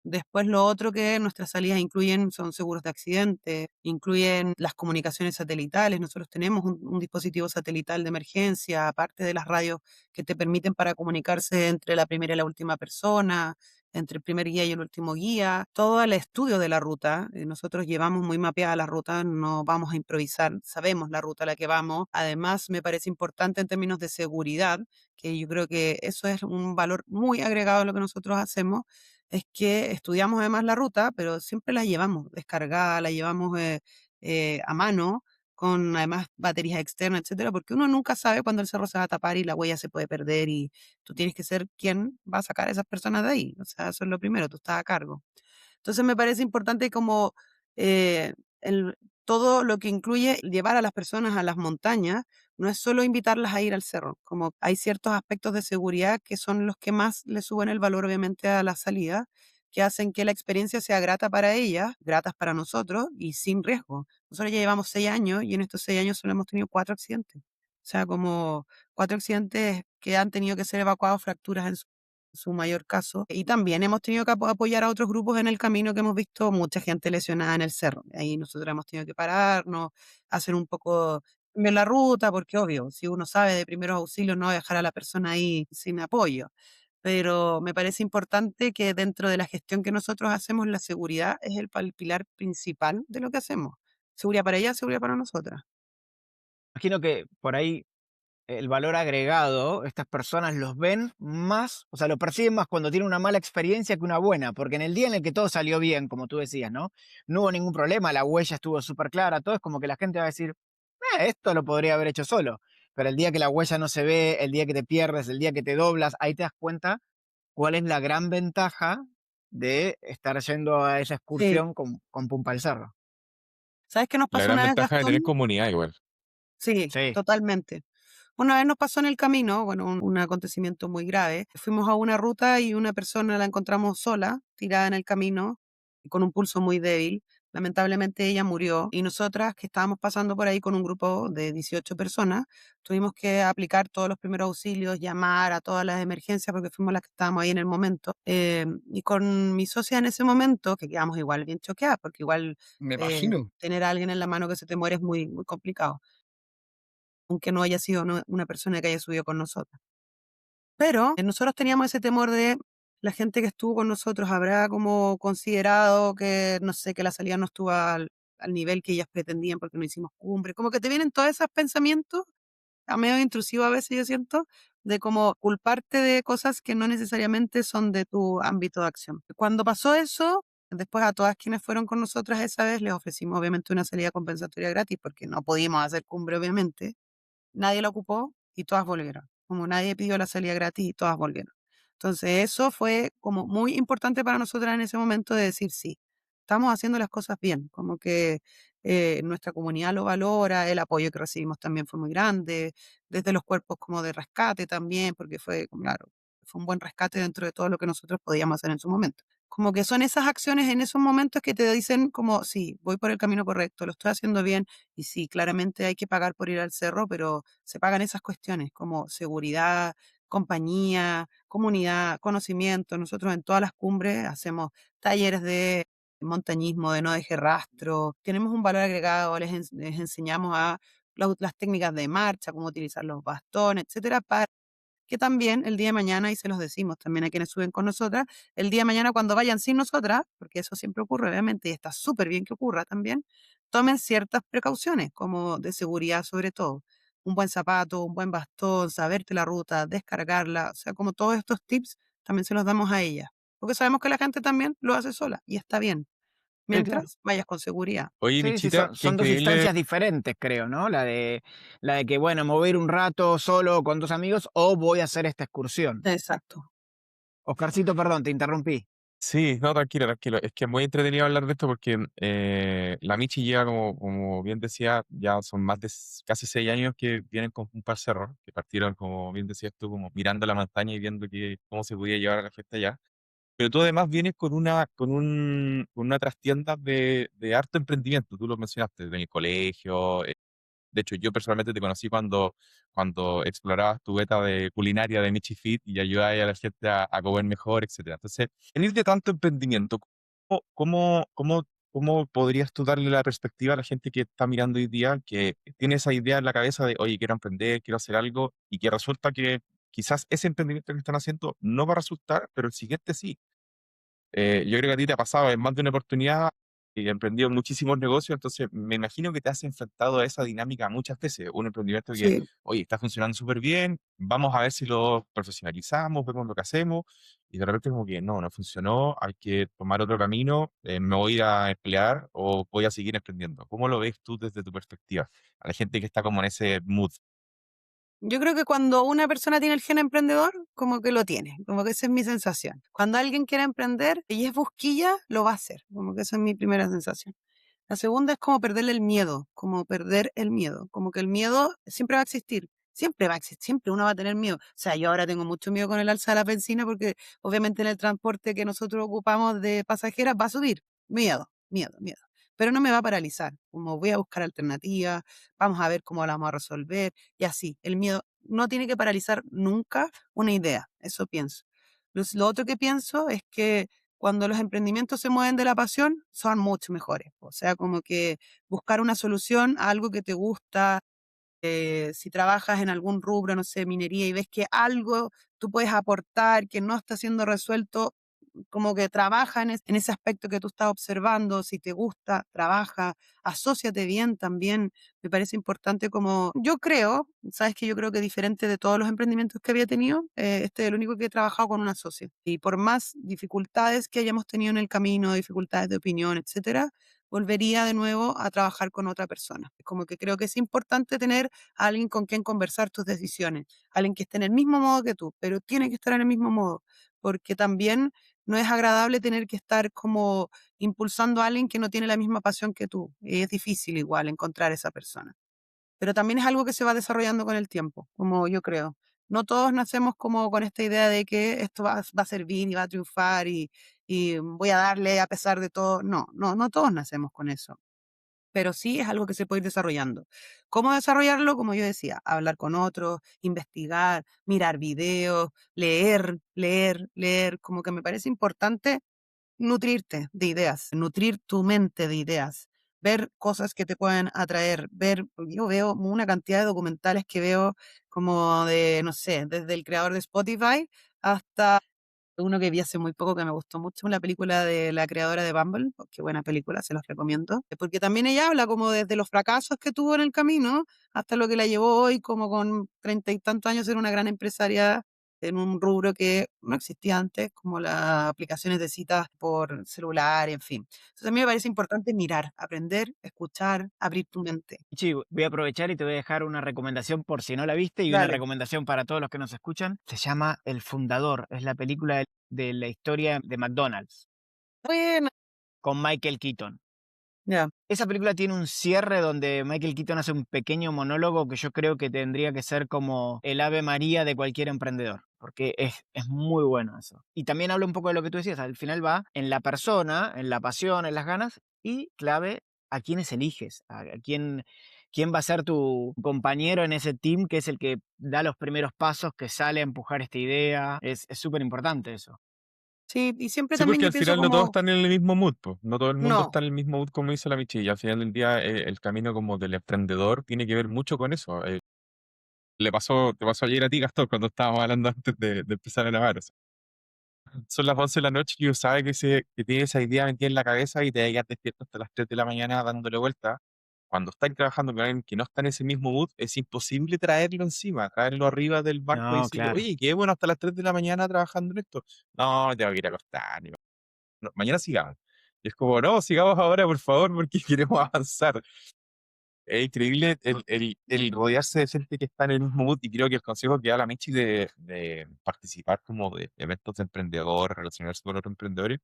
[SPEAKER 7] Después lo otro que nuestras salidas incluyen son seguros de accidente, incluyen las comunicaciones satelitales. Nosotros tenemos un dispositivo satelital de emergencia, aparte de las radios que te permiten para comunicarse entre la primera y la última persona. entre el primer guía y el último guía, todo el estudio de la ruta. Nosotros llevamos muy mapeada la ruta, no vamos a improvisar, sabemos la ruta a la que vamos. Además, me parece importante en términos de seguridad, que yo creo que eso es un valor muy agregado a lo que nosotros hacemos, es que estudiamos además la ruta, pero siempre la llevamos descargada, la llevamos a mano, con además baterías externas, etcétera, porque uno nunca sabe cuándo el cerro se va a tapar y la huella se puede perder y tú tienes que ser quien va a sacar a esas personas de ahí. O sea, eso es lo primero, tú estás a cargo. Entonces me parece importante como eh, todo lo que incluye llevar a las personas a las montañas, no es solo invitarlas a ir al cerro, como hay ciertos aspectos de seguridad que son los que más le suben el valor obviamente a la salida, que hacen que la experiencia sea grata para ellas, gratas para nosotros y sin riesgo. Nosotros ya llevamos 6 años y en estos 6 años solo hemos tenido 4 accidentes. O sea, como 4 accidentes que han tenido que ser evacuados, fracturas en su mayor caso. Y también hemos tenido que apoyar a otros grupos en el camino, que hemos visto mucha gente lesionada en el cerro. Ahí nosotros hemos tenido que pararnos, hacer un poco de la ruta, porque obvio, si uno sabe de primeros auxilios, no va a dejar a la persona ahí sin apoyo. Pero me parece importante que dentro de la gestión que nosotros hacemos, la seguridad es el pilar principal de lo que hacemos. Seguridad para ella, seguridad para nosotras.
[SPEAKER 5] Imagino que por ahí el valor agregado, estas personas los ven más, o sea, lo perciben más cuando tienen una mala experiencia que una buena, porque en el día en el que todo salió bien, como tú decías, ¿no? No hubo ningún problema, la huella estuvo súper clara, todo es como que la gente va a decir, esto lo podría haber hecho solo. Pero el día que la huella no se ve, el día que te pierdes, el día que te doblas, ahí te das cuenta cuál es la gran ventaja de estar yendo a esa
[SPEAKER 7] Sí.
[SPEAKER 5] excursión con Pumpa al Cerro.
[SPEAKER 7] ¿Sabes qué nos
[SPEAKER 4] La
[SPEAKER 7] pasó
[SPEAKER 4] gran
[SPEAKER 7] una vez,
[SPEAKER 4] ventaja de tener
[SPEAKER 7] Gastón?
[SPEAKER 4] comunidad igual.
[SPEAKER 7] Sí,
[SPEAKER 5] Sí.
[SPEAKER 7] totalmente. Una vez nos pasó en el camino, bueno, un acontecimiento muy grave. Fuimos a una ruta y una persona la encontramos sola, tirada en el camino, con un pulso muy débil. Lamentablemente ella murió y nosotras que estábamos pasando por ahí con un grupo de 18 personas, tuvimos que aplicar todos los primeros auxilios, llamar a todas las emergencias porque fuimos las que estábamos ahí en el momento. Y con mi socia en ese momento, que quedamos igual bien choqueadas, porque igual
[SPEAKER 6] Me imagino.
[SPEAKER 7] tener a alguien en la mano que se te muere es muy, muy complicado, aunque no haya sido una persona que haya subido con nosotros. Pero nosotros teníamos ese temor de la gente que estuvo con nosotros habrá como considerado que, no sé, que la salida no estuvo al nivel que ellas pretendían porque no hicimos cumbre. Como que te vienen todos esos pensamientos, a medio intrusivo a veces yo siento, de como culparte de cosas que no necesariamente son de tu ámbito de acción. Cuando pasó eso, después a todas quienes fueron con nosotras esa vez les ofrecimos obviamente una salida compensatoria gratis porque no podíamos hacer cumbre obviamente. Nadie la ocupó y todas volvieron. Como nadie pidió la salida gratis y todas volvieron. Entonces eso fue como muy importante para nosotras en ese momento de decir sí, estamos haciendo las cosas bien, como que nuestra comunidad lo valora, el apoyo que recibimos también fue muy grande, desde los cuerpos como de rescate también, porque fue, claro, fue un buen rescate dentro de todo lo que nosotros podíamos hacer en su momento. Como que son esas acciones en esos momentos que te dicen como, sí, voy por el camino correcto, lo estoy haciendo bien, y sí, claramente hay que pagar por ir al cerro, pero se pagan esas cuestiones como seguridad, compañía, comunidad, conocimiento. Nosotros en todas las cumbres hacemos talleres de montañismo, de no deje rastro. Tenemos un valor agregado, les enseñamos a las técnicas de marcha, cómo utilizar los bastones, etcétera, para que también el día de mañana, y se los decimos también a quienes suben con nosotras, el día de mañana cuando vayan sin nosotras, porque eso siempre ocurre obviamente y está súper bien que ocurra también, tomen ciertas precauciones, como de seguridad sobre todo. Un buen zapato, un buen bastón, saberte la ruta, descargarla, o sea, como todos estos tips también se los damos a ellas, porque sabemos que la gente también lo hace sola y está bien,
[SPEAKER 5] Sí, claro.
[SPEAKER 7] mientras vayas con seguridad.
[SPEAKER 4] Oye,
[SPEAKER 5] Sí, sí,
[SPEAKER 4] Michita, qué
[SPEAKER 5] son dos
[SPEAKER 4] increíble.
[SPEAKER 5] instancias diferentes, creo, ¿no? La de que, bueno, me voy a ir un rato solo con 2 amigos o voy a hacer esta excursión.
[SPEAKER 7] Exacto.
[SPEAKER 5] Oscarcito, perdón, te interrumpí.
[SPEAKER 4] Sí, no, tranquilo, tranquilo. Es que es muy entretenido hablar de esto porque la Michi lleva, como bien decía, ya son más de casi 6 años que vienen con un par cerro, que partieron, como bien decías tú, como mirando la montaña y viendo cómo se podía llevar a la fiesta allá. Pero tú además vienes con una trastienda de harto emprendimiento. Tú lo mencionaste, en el colegio. De hecho, yo personalmente te conocí cuando explorabas tu beta de culinaria de Michi Fit y ayudabas a la gente a comer mejor, etcétera. Entonces, venir de tanto emprendimiento, ¿cómo, cómo, cómo, cómo podrías tú darle la perspectiva a la gente que está mirando hoy día, que tiene esa idea en la cabeza de, oye, quiero emprender, quiero hacer algo, y que resulta que quizás ese emprendimiento que están haciendo no va a resultar, pero el siguiente sí? Yo creo que a ti te ha pasado en más de una oportunidad y emprendido muchísimos negocios, entonces me imagino que te has enfrentado a esa dinámica muchas veces. Un emprendimiento que,
[SPEAKER 7] Sí,
[SPEAKER 4] oye, está funcionando súper bien, vamos a ver si lo profesionalizamos, vemos lo que hacemos, y de repente como que no funcionó, hay que tomar otro camino, me voy a emplear o voy a seguir emprendiendo. ¿Cómo lo ves tú desde tu perspectiva? A la gente que está como en ese mood.
[SPEAKER 7] yo creo que cuando una persona tiene el gen emprendedor, como que lo tiene, como que esa es mi sensación. Cuando alguien quiere emprender y es busquilla, lo va a hacer, como que esa es mi primera sensación. La segunda es como perderle el miedo, como perder el miedo, como que el miedo siempre va a existir, siempre va a existir, siempre uno va a tener miedo. O sea, yo ahora tengo mucho miedo con el alza de la benzina porque obviamente en el transporte que nosotros ocupamos de pasajeras va a subir. Miedo, miedo, miedo. Pero no me va a paralizar, como voy a buscar alternativas, vamos a ver cómo la vamos a resolver y así. El miedo no tiene que paralizar nunca una idea, eso pienso. Lo otro que pienso es que cuando los emprendimientos se mueven de la pasión, son mucho mejores. O sea, como que buscar una solución a algo que te gusta, si trabajas en algún rubro, no sé, minería, y ves que algo tú puedes aportar que no está siendo resuelto, como que trabaja en ese aspecto que tú estás observando, si te gusta, trabaja, asóciate bien también, me parece importante como, yo creo, sabes que yo creo que diferente de todos los emprendimientos que había tenido, este es el único que he trabajado con una socia. Y por más dificultades que hayamos tenido en el camino, dificultades de opinión, etcétera, volvería de nuevo a trabajar con otra persona. Como que creo que es importante tener a alguien con quien conversar tus decisiones, alguien que esté en el mismo modo que tú, pero tiene que estar en el mismo modo, porque también no es agradable tener que estar como impulsando a alguien que no tiene la misma pasión que tú. Y es difícil igual encontrar esa persona. Pero también es algo que se va desarrollando con el tiempo, como yo creo. No todos nacemos como con esta idea de que esto va a servir y va a triunfar y voy a darle a pesar de todo. No, no, no todos nacemos con eso. Pero sí es algo que se puede ir desarrollando. ¿Cómo desarrollarlo? Como yo decía, hablar con otros, investigar, mirar videos, leer, leer, leer. Como que me parece importante nutrirte de ideas, nutrir tu mente de ideas, ver cosas que te pueden atraer, ver, yo veo una cantidad de documentales que veo como de, no sé, desde el creador de Spotify hasta uno que vi hace muy poco que me gustó mucho, la película de la creadora de Bumble, oh, qué buena película, se los recomiendo, porque también ella habla como desde los fracasos que tuvo en el camino hasta lo que la llevó hoy como con 30 y tantos años ser una gran empresaria en un rubro que no existía antes, como las aplicaciones de citas por celular, en fin. Entonces a mí me parece importante mirar, aprender, escuchar, abrir tu mente.
[SPEAKER 5] Sí, voy a aprovechar y te voy a dejar una recomendación por si no la viste y una
[SPEAKER 7] Dale.
[SPEAKER 5] recomendación para todos los que nos escuchan. Se llama El Fundador. Es la película de la historia de McDonald's
[SPEAKER 7] Bueno,
[SPEAKER 5] con Michael Keaton.
[SPEAKER 7] ya.
[SPEAKER 5] Esa película tiene un cierre donde Michael Keaton hace un pequeño monólogo que yo creo que tendría que ser como el Ave María de cualquier emprendedor, porque es muy bueno eso. Y también habla un poco de lo que tú decías, al final va en la persona, en la pasión, en las ganas y clave a quiénes eliges, a quién va a ser tu compañero en ese team que es el que da los primeros pasos, que sale a empujar esta idea. Es súper importante eso.
[SPEAKER 7] Sí, y siempre
[SPEAKER 4] Sí,
[SPEAKER 7] también
[SPEAKER 4] porque
[SPEAKER 7] yo
[SPEAKER 4] al
[SPEAKER 7] pienso
[SPEAKER 4] final no todos
[SPEAKER 7] como,
[SPEAKER 4] están en el mismo mood, pues. No todo el mundo
[SPEAKER 7] no,
[SPEAKER 4] está en el mismo mood como dice la Michi. Y al final del día, el camino como del emprendedor tiene que ver mucho con eso. Te pasó ayer a ti, Gastón, cuando estábamos hablando antes de empezar a grabar. O sea, son las 11 de la noche y uno sabe que tiene esa idea metida en la cabeza y te quedas despierto hasta las 3 de la mañana dándole vuelta. Cuando estás trabajando con alguien que no está en ese mismo mood, es imposible traerlo encima, traerlo arriba del barco y
[SPEAKER 5] No,
[SPEAKER 4] decirle,
[SPEAKER 5] claro.
[SPEAKER 4] oye, qué bueno hasta las 3 de la mañana trabajando en esto. No, tengo que ir a acostar. No, mañana sigamos. Y es como, no, sigamos ahora, por favor, porque queremos avanzar. Es increíble el rodearse de gente que está en el mismo mood y creo que el consejo que da la Michi de participar como de eventos de emprendedores, relacionarse con otros emprendedores,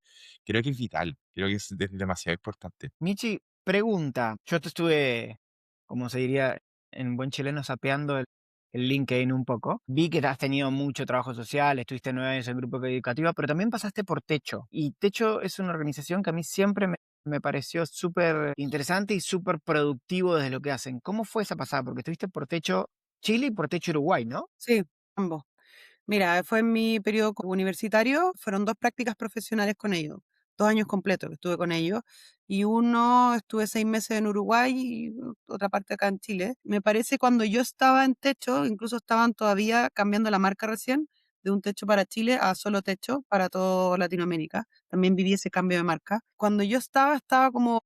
[SPEAKER 4] creo que es vital, creo que es demasiado importante.
[SPEAKER 5] Michi, pregunta. Yo te estuve, como se diría en buen chileno, sapeando el LinkedIn un poco. Vi que has tenido mucho trabajo social, estuviste 9 años en grupo educativo, pero también pasaste por Techo. Y Techo es una organización que a mí siempre me pareció súper interesante y súper productivo desde lo que hacen. ¿Cómo fue esa pasada? Porque estuviste por Techo Chile y por Techo Uruguay, ¿no?
[SPEAKER 7] sí, ambos. Mira, fue en mi periodo universitario, fueron 2 prácticas profesionales con ellos, 2 años completos que estuve con ellos, y uno estuve 6 meses en Uruguay y otra parte acá en Chile. Me parece cuando yo estaba en Techo, incluso estaban todavía cambiando la marca recién, de un techo para Chile a solo techo para toda Latinoamérica. También viví ese cambio de marca. Cuando yo estaba como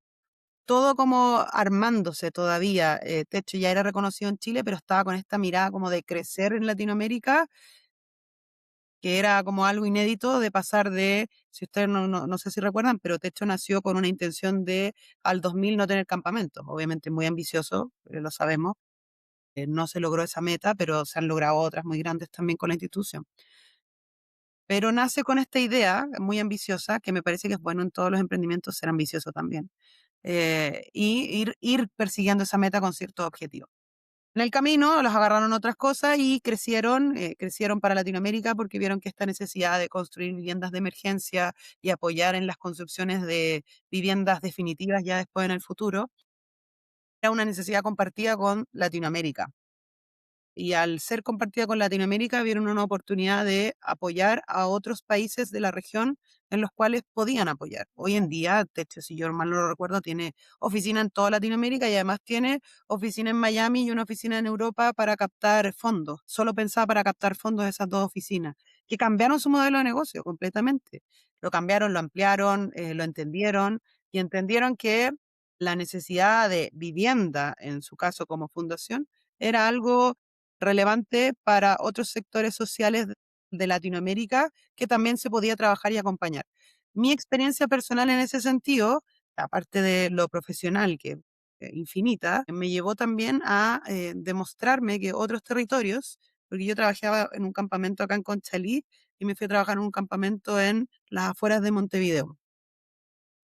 [SPEAKER 7] todo como armándose todavía. Techo ya era reconocido en Chile, pero estaba con esta mirada como de crecer en Latinoamérica, que era como algo inédito de pasar de, si ustedes no sé si recuerdan, pero Techo nació con una intención de al 2000 no tener campamentos. Obviamente muy ambicioso, lo sabemos. No se logró esa meta, pero se han logrado otras muy grandes también con la institución. Pero nace con esta idea muy ambiciosa, que me parece que es bueno en todos los emprendimientos ser ambicioso también, y ir persiguiendo esa meta con ciertos objetivos. En el camino los agarraron otras cosas y crecieron para Latinoamérica porque vieron que esta necesidad de construir viviendas de emergencia y apoyar en las construcciones de viviendas definitivas ya después en el futuro era una necesidad compartida con Latinoamérica. Y al ser compartida con Latinoamérica, vieron una oportunidad de apoyar a otros países de la región en los cuales podían apoyar. Hoy en día, Techo, si yo mal no lo recuerdo, tiene oficina en toda Latinoamérica y además tiene oficina en Miami y una oficina en Europa para captar fondos. Solo pensaba para captar fondos esas dos oficinas, que cambiaron su modelo de negocio completamente. Lo cambiaron, lo ampliaron, lo entendieron y entendieron que la necesidad de vivienda, en su caso como fundación, era algo relevante para otros sectores sociales de Latinoamérica que también se podía trabajar y acompañar. Mi experiencia personal en ese sentido, aparte de lo profesional, que infinita, me llevó también a demostrarme que otros territorios, porque yo trabajaba en un campamento acá en Conchalí y me fui a trabajar en un campamento en las afueras de Montevideo.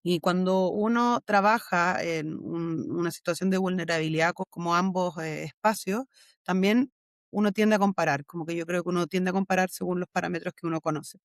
[SPEAKER 7] Y cuando uno trabaja en una situación de vulnerabilidad como ambos espacios, también uno tiende a comparar, como que yo creo que uno tiende a comparar según los parámetros que uno conoce.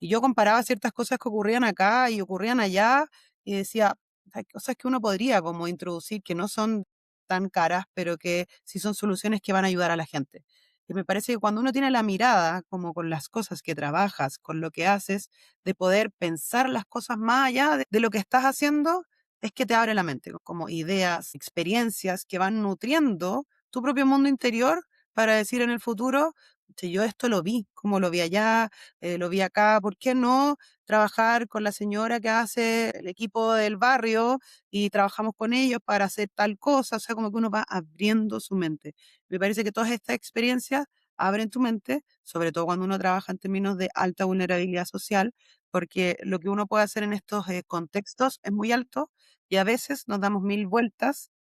[SPEAKER 7] Y yo comparaba ciertas cosas que ocurrían acá y ocurrían allá y decía, hay cosas que uno podría como introducir que no son tan caras, pero que sí son soluciones que van a ayudar a la gente. Y me parece que cuando uno tiene la mirada, como con las cosas que trabajas, con lo que haces, de poder pensar las cosas más allá de lo que estás haciendo, es que te abre la mente, como ideas, experiencias que van nutriendo tu propio mundo interior para decir en el futuro, "Che, yo esto lo vi, como lo vi allá, lo vi acá, ¿por qué no trabajar con la señora que hace el equipo del barrio y trabajamos con ellos para hacer tal cosa?" O sea, como que uno va abriendo su mente. Me parece que todas estas experiencias abren tu mente, sobre todo cuando uno trabaja en términos de alta vulnerabilidad social, porque lo que uno puede hacer en estos contextos es muy alto y a veces nos damos mil vueltas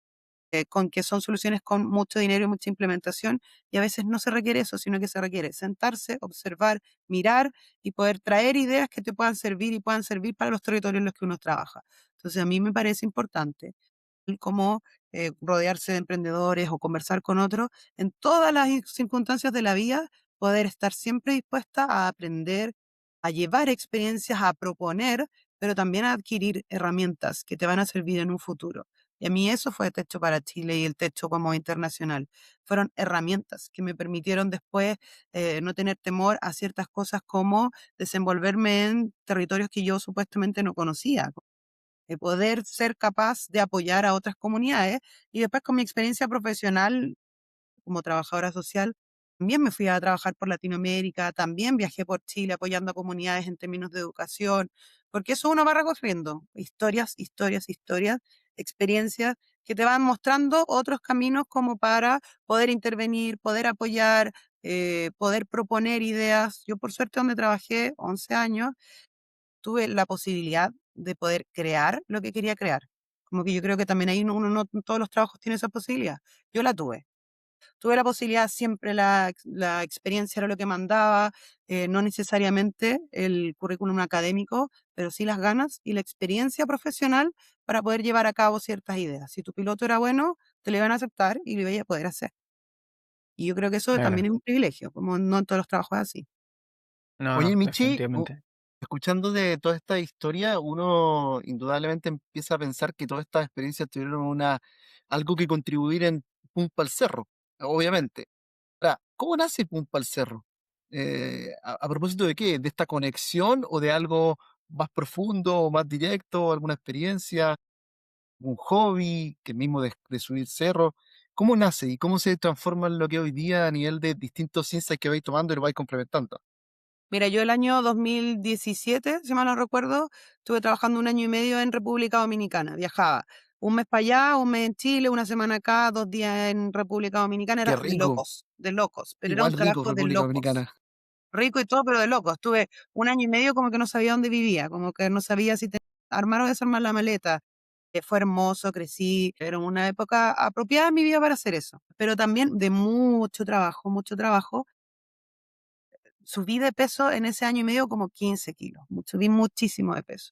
[SPEAKER 7] con que son soluciones con mucho dinero y mucha implementación, y a veces no se requiere eso, sino que se requiere sentarse, observar, mirar y poder traer ideas que te puedan servir y puedan servir para los territorios en los que uno trabaja. Entonces, a mí me parece importante como rodearse de emprendedores o conversar con otros, en todas las circunstancias de la vida, poder estar siempre dispuesta a aprender, a llevar experiencias, a proponer, pero también a adquirir herramientas que te van a servir en un futuro. Y a mí eso fue Techo para Chile y el Techo como internacional. Fueron herramientas que me permitieron después no tener temor a ciertas cosas como desenvolverme en territorios que yo supuestamente no conocía, poder ser capaz de apoyar a otras comunidades. Y después con mi experiencia profesional como trabajadora social, también me fui a trabajar por Latinoamérica, también viajé por Chile apoyando a comunidades en términos de educación, porque eso uno va recorriendo, historias, historias, historias, experiencias que te van mostrando otros caminos como para poder intervenir, poder apoyar, poder proponer ideas. Yo por suerte donde trabajé 11 años, tuve la posibilidad de poder crear lo que quería crear. Como que yo creo que también ahí uno no en todos los trabajos tiene esa posibilidad. Yo la tuve. Tuve la posibilidad, siempre la experiencia era lo que mandaba, no necesariamente el currículum académico, pero sí las ganas y la experiencia profesional para poder llevar a cabo ciertas ideas. Si tu piloto era bueno, te lo iban a aceptar y lo ibas a poder hacer. Y yo creo que eso
[SPEAKER 5] Claro.
[SPEAKER 7] también es un privilegio, como no en todos los trabajos es así.
[SPEAKER 5] No,
[SPEAKER 6] Oye,
[SPEAKER 5] no,
[SPEAKER 6] Michi,
[SPEAKER 5] definitivamente.
[SPEAKER 6] escuchando de toda esta historia, uno indudablemente empieza a pensar que todas estas experiencias tuvieron algo que contribuir en Pumpa al Cerro, obviamente. Ahora, ¿cómo nace Pumpa al Cerro? ¿A propósito de qué? ¿De esta conexión o de algo más profundo o más directo, alguna experiencia, un hobby, que mismo de subir cerro? ¿Cómo nace y cómo se transforma en lo que hoy día a nivel de distintos ciencias que vais tomando y lo vais complementando?
[SPEAKER 7] Mira, yo el año 2017, si mal no recuerdo, estuve trabajando 1 año y medio en República Dominicana. Viajaba un mes para allá, un mes en Chile, una semana acá, 2 días en República Dominicana.
[SPEAKER 6] Qué
[SPEAKER 7] Era
[SPEAKER 6] rico.
[SPEAKER 7] de locos, pero era un
[SPEAKER 6] Igual rico
[SPEAKER 7] trabajo de
[SPEAKER 6] República
[SPEAKER 7] locos.
[SPEAKER 6] Dominicana.
[SPEAKER 7] Rico y todo, pero de locos. Estuve 1 año y medio como que no sabía dónde vivía, como que no sabía si armar o desarmar la maleta. Fue hermoso, crecí, era una época apropiada en mi vida para hacer eso, pero también de mucho trabajo, mucho trabajo. Subí de peso en ese 1 año y medio como 15 kilos, subí muchísimo de peso.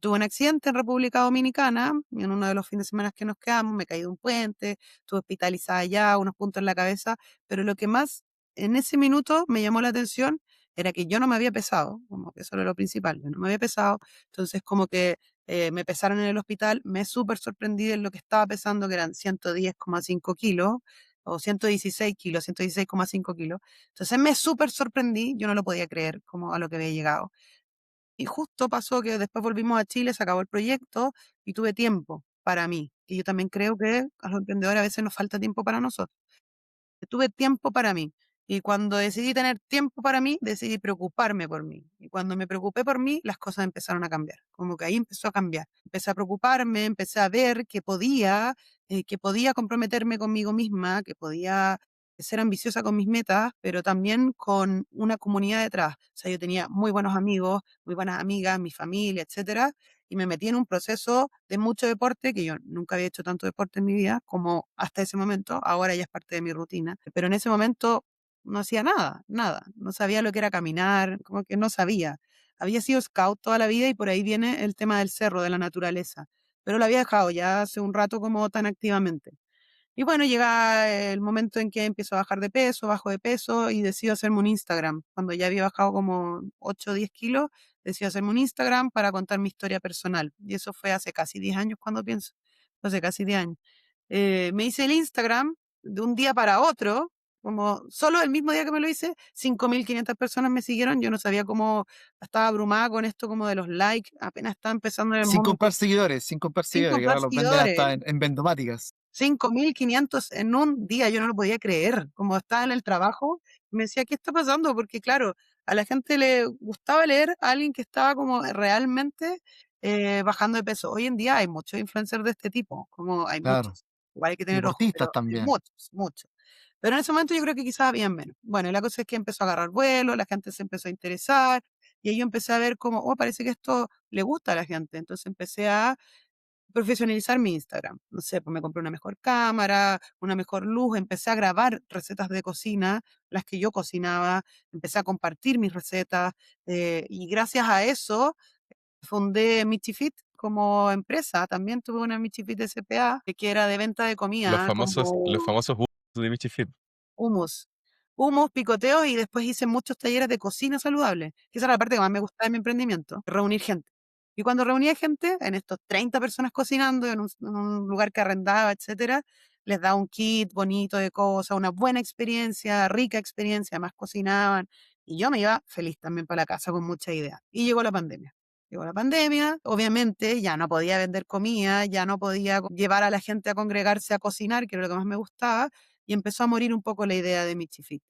[SPEAKER 7] Tuve un accidente en República Dominicana, en uno de los fines de semana que nos quedamos, me caí de un puente, estuve hospitalizada allá, unos puntos en la cabeza, pero lo que más en ese minuto me llamó la atención era que yo no me había pesado, como que eso era lo principal, yo no me había pesado, entonces como que me pesaron en el hospital, me súper sorprendí de lo que estaba pesando, que eran 110,5 kilos, o 116 kilos, 116,5 kilos, entonces me súper sorprendí, yo no lo podía creer como a lo que había llegado. Y justo pasó que después volvimos a Chile, se acabó el proyecto y tuve tiempo para mí. Y yo también creo que a los emprendedores a veces nos falta tiempo para nosotros. Tuve tiempo para mí. Y cuando decidí tener tiempo para mí, decidí preocuparme por mí. Y cuando me preocupé por mí, las cosas empezaron a cambiar. Como que ahí empezó a cambiar. Empecé a preocuparme, empecé a ver que podía comprometerme conmigo misma, que podía ser ambiciosa con mis metas, pero también con una comunidad detrás. O sea, yo tenía muy buenos amigos, muy buenas amigas, mi familia, etcétera, y me metí en un proceso de mucho deporte, que yo nunca había hecho tanto deporte en mi vida como hasta ese momento, ahora ya es parte de mi rutina, pero en ese momento no hacía nada, nada, no sabía lo que era caminar, como que no sabía. Había sido scout toda la vida y por ahí viene el tema del cerro, de la naturaleza, pero lo había dejado ya hace un rato como tan activamente. Y bueno, llega el momento en que empiezo a bajar de peso, bajo de peso y decido hacerme un Instagram. Cuando ya había bajado como 8 o 10 kilos, decido hacerme un Instagram para contar mi historia personal. Y eso fue hace casi 10 años cuando pienso. Hace casi 10 años. Me hice el Instagram de un día para otro, como solo el mismo día que me lo hice, 5.500 personas me siguieron. Yo no sabía cómo, estaba abrumada con esto como de los likes. Apenas estaba empezando en el
[SPEAKER 6] Sin
[SPEAKER 7] mundo
[SPEAKER 6] comprar seguidores, sin comprar
[SPEAKER 7] sin
[SPEAKER 6] seguidores, que
[SPEAKER 7] comprar
[SPEAKER 6] ahora los venden
[SPEAKER 7] seguidores.
[SPEAKER 6] hasta en vendomáticas.
[SPEAKER 7] 5.500 en un día, yo no lo podía creer. Como estaba en el trabajo, me decía, ¿qué está pasando? Porque claro, a la gente le gustaba leer a alguien que estaba como realmente bajando de peso. Hoy en día hay muchos influencers de este tipo, como hay
[SPEAKER 6] Claro.
[SPEAKER 7] muchos. Igual hay que tener ojo,
[SPEAKER 6] Deportistas
[SPEAKER 7] pero hay
[SPEAKER 6] también.
[SPEAKER 7] muchos, muchos. Pero en ese momento yo creo que quizás habían menos. Bueno, y la cosa es que empezó a agarrar vuelo, la gente se empezó a interesar, y ahí yo empecé a ver como, oh, parece que esto le gusta a la gente. Entonces empecé a profesionalizar mi Instagram. No sé, pues me compré una mejor cámara, una mejor luz, empecé a grabar recetas de cocina, las que yo cocinaba, empecé a compartir mis recetas y gracias a eso fundé Michifit como empresa. También tuve una Michifit SPA que era de venta de
[SPEAKER 4] Los
[SPEAKER 7] comida
[SPEAKER 4] famosos, los
[SPEAKER 7] como
[SPEAKER 4] famosos de Michi Fit.
[SPEAKER 7] hummus. Hummus, picoteo y después hice muchos talleres de cocina saludable. Que esa era la parte que más me gustaba de mi emprendimiento, reunir gente. Y cuando reunía gente, en estos 30 personas cocinando en un lugar que arrendaba, etcétera, les daba un kit bonito de cosas, una buena experiencia, rica experiencia, más cocinaban. Y yo me iba feliz también para la casa con mucha idea. Y llegó la pandemia. Llegó la pandemia, obviamente ya no podía vender comida, ya no podía llevar a la gente a congregarse a cocinar, que era lo que más me gustaba, y empezó a morir un poco la idea de Michifit.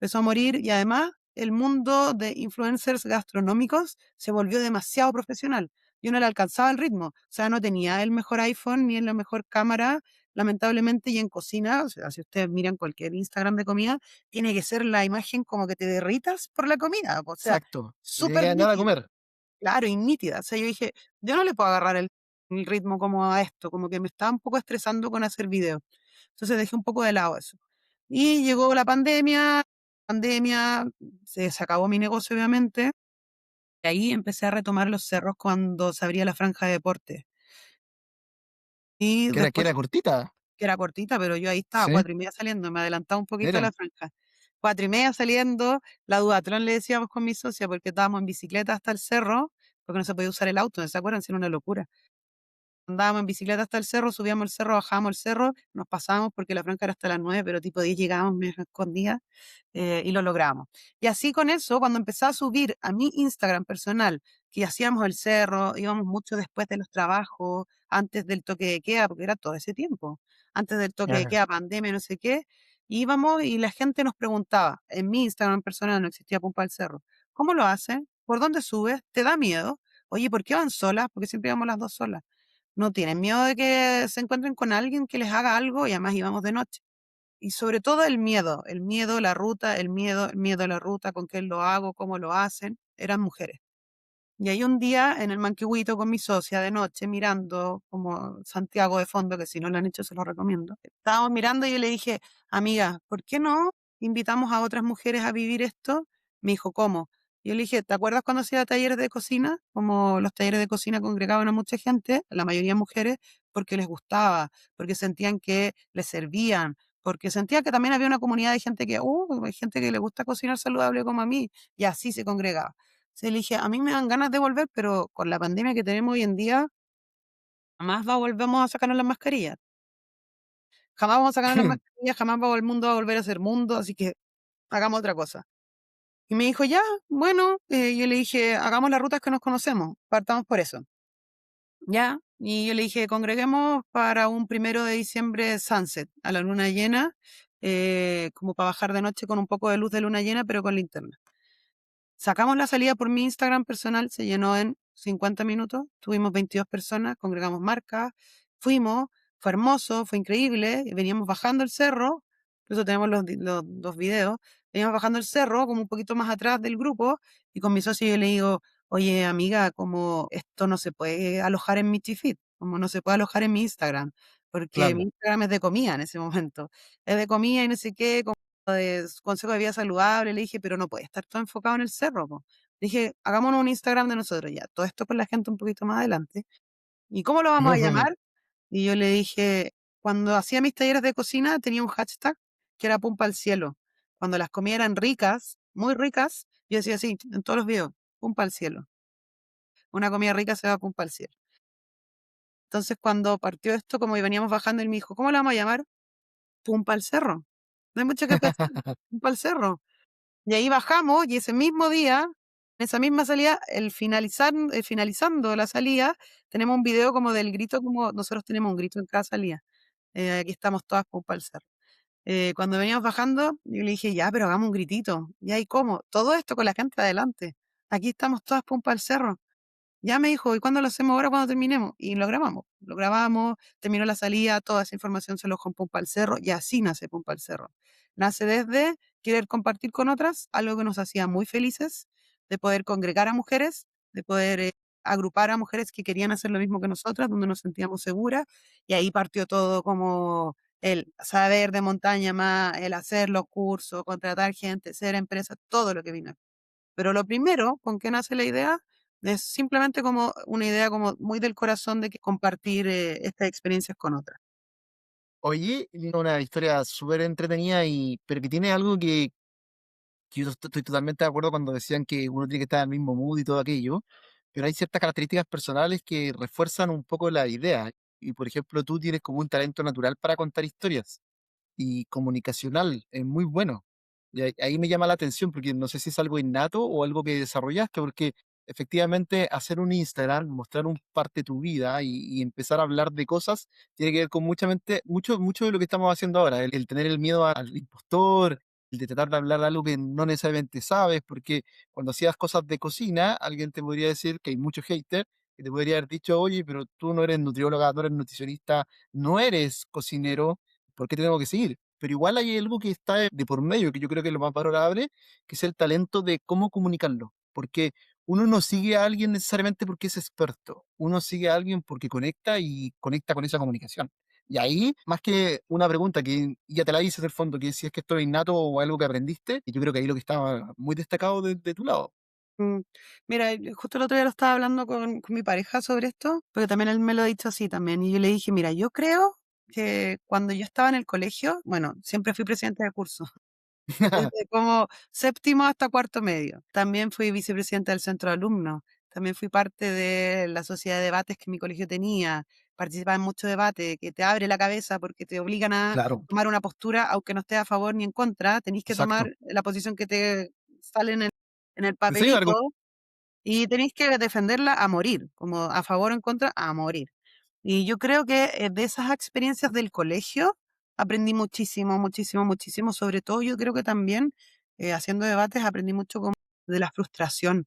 [SPEAKER 7] Empezó a morir y además el mundo de influencers gastronómicos se volvió demasiado profesional. Yo no le alcanzaba el ritmo, o sea, no tenía el mejor iPhone ni la mejor cámara, lamentablemente, y en cocina, o sea, si ustedes miran cualquier Instagram de comida, tiene que ser la imagen como que te derritas por la comida, o sea,
[SPEAKER 6] Exacto. Te tiene
[SPEAKER 7] súper
[SPEAKER 6] que nada a
[SPEAKER 7] nítida,
[SPEAKER 6] comer.
[SPEAKER 7] claro, y nítida. O sea, yo dije, yo no le puedo agarrar el ritmo como a esto, como que me estaba un poco estresando con hacer videos. Entonces dejé un poco de lado eso. Y llegó la pandemia, se acabó mi negocio obviamente, y ahí empecé a retomar los cerros cuando se abría la franja de deporte. Y
[SPEAKER 6] Que
[SPEAKER 7] después,
[SPEAKER 6] era cortita.
[SPEAKER 7] que era cortita, pero yo ahí estaba,
[SPEAKER 6] Sí.
[SPEAKER 7] 4:30 saliendo, me adelantaba un poquito a
[SPEAKER 6] Mira.
[SPEAKER 7] la franja. 4:30 saliendo, la duatlón le decíamos con mi socia, porque estábamos en bicicleta hasta el cerro, porque no se podía usar el auto, ¿no se acuerdan? Si era una locura. Andábamos en bicicleta hasta el cerro, subíamos el cerro, bajábamos el cerro, nos pasábamos porque la franja era hasta las 9, pero tipo 10 llegábamos, me escondía y lo logramos. Y así con eso, cuando empecé a subir a mi Instagram personal, que hacíamos el cerro, íbamos mucho después de los trabajos, antes del toque de queda, porque era todo ese tiempo, antes del toque de
[SPEAKER 6] Ajá.
[SPEAKER 7] queda, pandemia, no sé qué, íbamos y la gente nos preguntaba, en mi Instagram personal no existía Pumpa al Cerro, ¿Cómo lo hacen? ¿Por dónde subes? ¿Te da miedo? Oye, ¿por qué van solas? Porque siempre íbamos las dos solas. ¿No tienen miedo de que se encuentren con alguien que les haga algo? Y además íbamos de noche. Y sobre todo el miedo, la ruta, el miedo a la ruta, con qué lo hago, cómo lo hacen. Eran mujeres. Y hay un día en el Manquehuito con mi socia de noche mirando como Santiago de fondo, que si no lo han hecho se lo recomiendo. Estábamos mirando y yo le dije, amiga, ¿por qué no invitamos a otras mujeres a vivir esto? Me dijo, ¿cómo? Yo le dije, ¿te acuerdas cuando hacía talleres de cocina? Como los talleres de cocina congregaban a mucha gente, la mayoría mujeres, porque les gustaba, porque sentían que les servían, porque sentían que también había una comunidad de gente que, hay gente que le gusta cocinar saludable como a mí, y así se congregaba. Se le dije, a mí me dan ganas de volver, pero con la pandemia que tenemos hoy en día, jamás volvemos a sacarnos las mascarillas. Jamás vamos a sacarnos las mascarillas, jamás el mundo va a volver a ser mundo, así que hagamos otra cosa. Y me dijo, ya, bueno, yo le dije, hagamos las rutas que nos conocemos, partamos por eso. Ya, y yo le dije, congreguemos para un 1 de diciembre sunset, a la luna llena, como para bajar de noche con un poco de luz de luna llena, pero con linterna. Sacamos la salida por mi Instagram personal, se llenó en 50 minutos, tuvimos 22 personas, congregamos marcas, fuimos, fue hermoso, fue increíble, y veníamos bajando el cerro, por eso tenemos los dos videos, veníamos bajando el cerro como un poquito más atrás del grupo, y con mi socio yo le digo, oye amiga, como esto no se puede alojar en mi feed, como no se puede alojar en mi Instagram, porque mi
[SPEAKER 6] Claro.
[SPEAKER 7] Instagram es de comida en ese momento, es de comida y no sé qué, de consejo de vida saludable, le dije, pero no puede estar todo enfocado en el cerro, po. Le dije, hagámonos un Instagram de nosotros ya, todo esto con la gente un poquito más adelante. ¿Y cómo lo vamos a llamar? Y yo le dije, cuando hacía mis talleres de cocina tenía un hashtag que era Pumpa al Cielo. Cuando las comidas eran ricas, muy ricas, yo decía así, en todos los videos, Pumpa al Cielo. Una comida rica se va Pumpa al Cielo. Entonces cuando partió esto, como veníamos bajando, él me dijo, ¿cómo lo vamos a llamar? Pumpa al Cerro. No hay mucho que pensar, Pumpa al Cerro. Y ahí bajamos y ese mismo día, en esa misma salida, finalizando la salida, tenemos un video como del grito, como nosotros tenemos un grito en cada salida. Aquí estamos todas para el cerro. Cuando veníamos bajando, yo le dije, ya, pero hagamos un gritito. Y ahí, ¿cómo? Todo esto con la gente adelante. Aquí estamos todas para el cerro. Ya me dijo, ¿y cuándo lo hacemos ahora cuando terminemos? Y lo grabamos, terminó la salida, toda esa información se lo con Pumpa al Cerro y así nace Pumpa al Cerro. Nace desde querer compartir con otras algo que nos hacía muy felices, de poder congregar a mujeres, de poder agrupar a mujeres que querían hacer lo mismo que nosotras, donde nos sentíamos seguras, y ahí partió todo como el saber de montaña más, el hacer los cursos, contratar gente, ser empresa, todo lo que vino. Pero lo primero con que nace la idea es simplemente como una idea como muy del corazón de que compartir estas experiencias con otras.
[SPEAKER 6] Oye, una historia súper entretenida pero que tiene algo que yo estoy totalmente de acuerdo cuando decían que uno tiene que estar en el mismo mood y todo aquello, pero hay ciertas características personales que refuerzan un poco la idea. Y por ejemplo, tú tienes como un talento natural para contar historias y comunicacional, es muy bueno. Y ahí me llama la atención porque no sé si es algo innato o algo que desarrollaste, porque efectivamente hacer un Instagram, mostrar un parte de tu vida y empezar a hablar de cosas, tiene que ver con mucho de lo que estamos haciendo ahora, el tener el miedo al impostor, el de tratar de hablar algo que no necesariamente sabes, porque cuando hacías cosas de cocina, alguien te podría decir que hay muchos haters que te podría haber dicho, oye, pero tú no eres nutrióloga, no eres nutricionista, no eres cocinero, ¿por qué te tengo que seguir? Pero igual hay algo que está de por medio, que yo creo que es lo más valorable, que es el talento de cómo comunicarlo. Porque uno no sigue a alguien necesariamente porque es experto, uno sigue a alguien porque conecta y conecta con esa comunicación. Y ahí, más que una pregunta que ya te la hice del fondo, que si es que esto es innato o algo que aprendiste, y yo creo que ahí lo que estaba muy destacado de tu lado.
[SPEAKER 7] Mm, Mira, justo el otro día lo estaba hablando con mi pareja sobre esto, porque también él me lo ha dicho así también. Y yo le dije, mira, yo creo que cuando yo estaba en el colegio, bueno, siempre fui presidente de curso, desde como séptimo hasta cuarto medio. También fui vicepresidenta del centro de alumnos. También fui parte de la sociedad de debates que mi colegio tenía. Participaba en mucho debate que te abre la cabeza porque te obligan a
[SPEAKER 6] Claro,
[SPEAKER 7] tomar una postura, aunque no estés a favor ni en contra. Tenéis que tomar
[SPEAKER 6] exacto.
[SPEAKER 7] la posición que te sale en el
[SPEAKER 6] Sí,
[SPEAKER 7] papelito y tenéis que defenderla a morir, como a favor o en contra, a morir. Y yo creo que de esas experiencias del colegio aprendí muchísimo, muchísimo, muchísimo. Sobre todo yo creo que también haciendo debates aprendí mucho de la frustración.